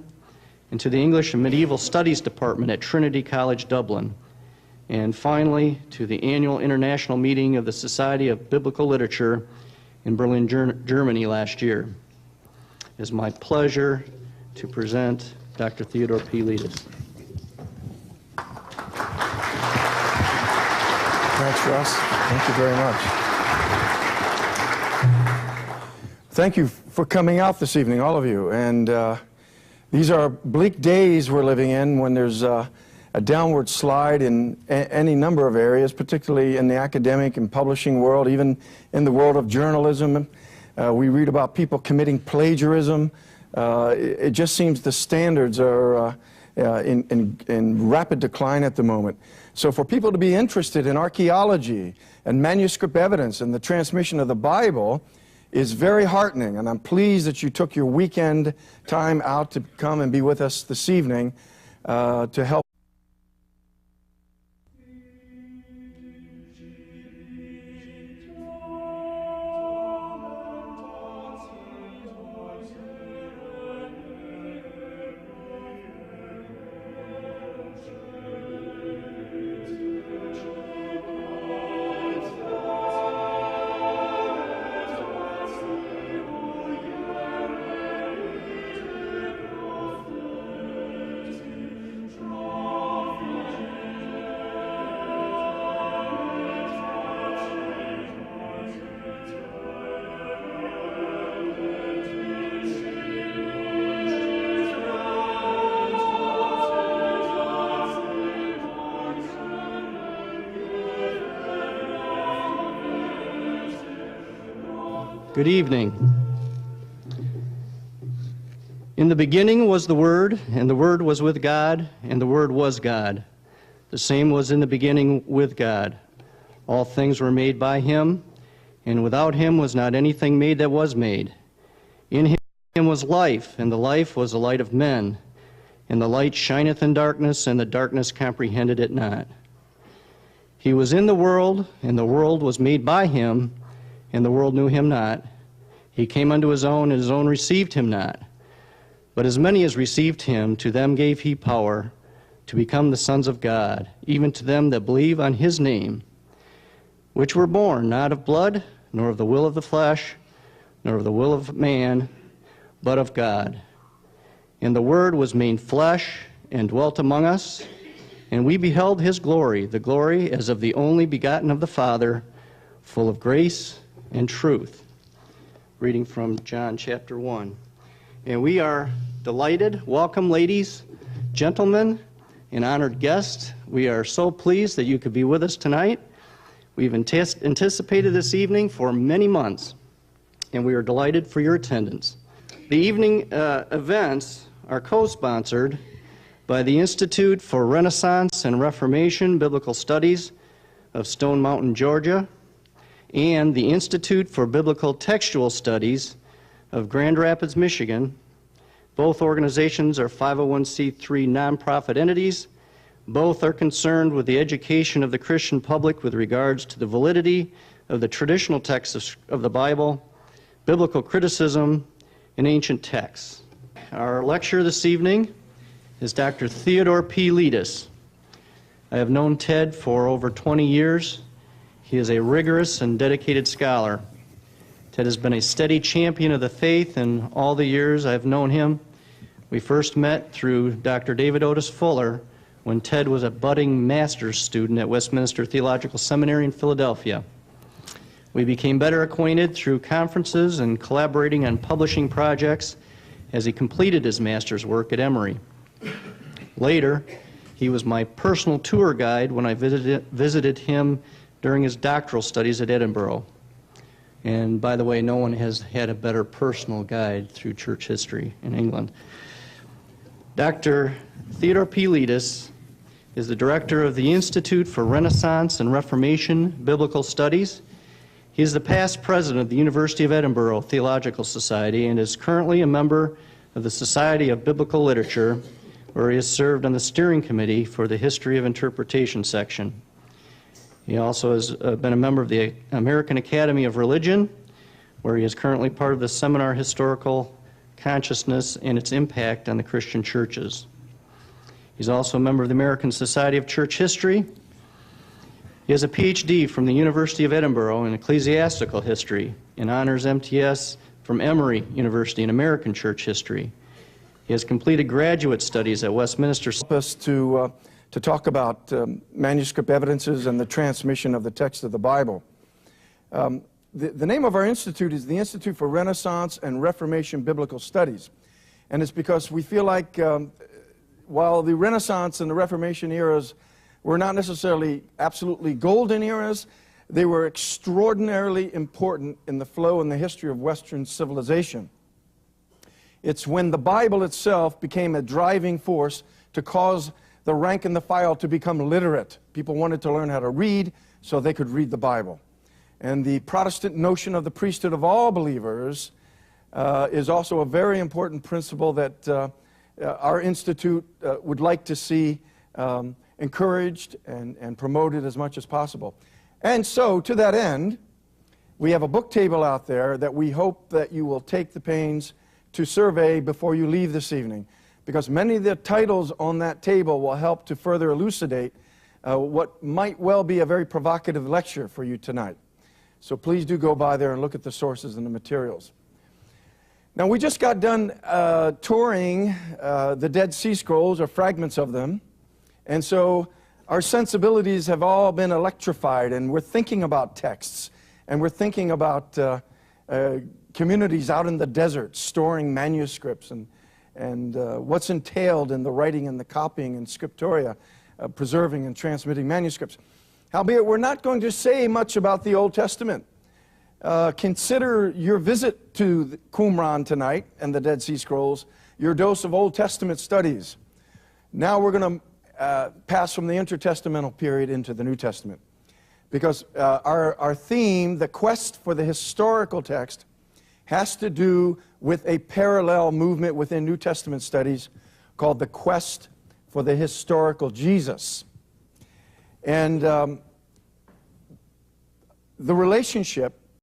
and to the English and Medieval Studies Department at Trinity College, Dublin. And finally, to the annual international meeting of the Society of Biblical Literature in Berlin, Germany last year. It is my pleasure to present Dr. Theodore P. Letis. Thanks, Russ. Thank you very much. Thank you for coming out this evening, all of you. And These are bleak days we're living in when there's a downward slide in any number of areas, particularly in the academic and publishing world, even in the world of journalism. We read about people committing plagiarism. It just seems the standards are in rapid decline at the moment. So for people to be interested in archaeology and manuscript evidence and the transmission of the Bible is very heartening, and I'm pleased that you took your weekend time out to come and be with us this evening to help. Good evening. In the beginning was the Word, and the Word was with God, and the Word was God. The same was in the beginning with God. All things were made by Him, and without Him was not anything made that was made. In Him was life, and the life was the light of men. And the light shineth in darkness, and the darkness comprehended it not. He was in the world, and the world was made by Him, and the world knew Him not. He came unto His own, and His own received Him not. But as many as received Him, to them gave He power to become the sons of God, even to them that believe on His name, which were born not of blood, nor of the will of the flesh, nor of the will of man, but of God. And the Word was made flesh, and dwelt among us, and we beheld His glory, the glory as of the only begotten of the Father, full of grace and truth. Reading from John chapter 1. And we are delighted. Welcome, ladies, gentlemen, and honored guests. We are so pleased that you could be with us tonight. We've anticipated this evening for many months, and we are delighted for your attendance. The evening events are co-sponsored by the Institute for Renaissance and Reformation Biblical Studies of Stone Mountain, Georgia, and the Institute for Biblical Textual Studies of Grand Rapids, Michigan. Both organizations are 501c3 nonprofit entities. Both are concerned with the education of the Christian public with regards to the validity of the traditional texts of the Bible, biblical criticism, and ancient texts. Our lecturer this evening is Dr. Theodore P. Letis. I have known Ted for over 20 years. He is a rigorous and dedicated scholar. Ted has been a steady champion of the faith in all the years I've known him. We first met through Dr. David Otis Fuller when Ted was a budding master's student at Westminster Theological Seminary in Philadelphia. We became better acquainted through conferences and collaborating on publishing projects as he completed his master's work at Emory. Later, he was my personal tour guide when I visited him during his doctoral studies at Edinburgh. And by the way, no one has had a better personal guide through church history in England. Dr. Theodore P. Letis is the director of the Institute for Renaissance and Reformation Biblical Studies. He is the past president of the University of Edinburgh Theological Society and is currently a member of the Society of Biblical Literature, where he has served on the steering committee for the History of Interpretation section. He also has been a member of the American Academy of Religion, where he is currently part of the Seminar Historical Consciousness and its Impact on the Christian Churches. He's also a member of the American Society of Church History. He has a PhD from the University of Edinburgh in Ecclesiastical History and honors MTS from Emory University in American Church History. He has completed graduate studies at Westminster. Help us to talk about manuscript evidences and the transmission of the text of the Bible. The name of our institute is the Institute for Renaissance and Reformation Biblical Studies. And it's because we feel like while the Renaissance and the Reformation eras were not necessarily absolutely golden eras, they were extraordinarily important in the flow and the history of Western civilization. It's when the Bible itself became a driving force to cause the rank and the file to become literate. People wanted to learn how to read so they could read the Bible. And the Protestant notion of the priesthood of all believers is also a very important principle that our institute would like to see encouraged and promoted as much as possible. And so, to that end, we have a book table out there that we hope that you will take the pains to survey before you leave this evening, because many of the titles on that table will help to further elucidate what might well be a very provocative lecture for you tonight. So please do go by there and look at the sources and the materials. Now, we just got done touring the Dead Sea Scrolls, or fragments of them, and so our sensibilities have all been electrified, and we're thinking about texts, and we're thinking about communities out in the desert storing manuscripts, and what's entailed in the writing and the copying and scriptoria, preserving and transmitting manuscripts. Howbeit, we're not going to say much about the Old Testament. Consider your visit to Qumran tonight and the Dead Sea Scrolls your dose of Old Testament studies. Now we're going to pass from the intertestamental period into the New Testament, because our theme, the quest for the historical text, has to do with a parallel movement within New Testament studies called the quest for the historical Jesus. And the relationship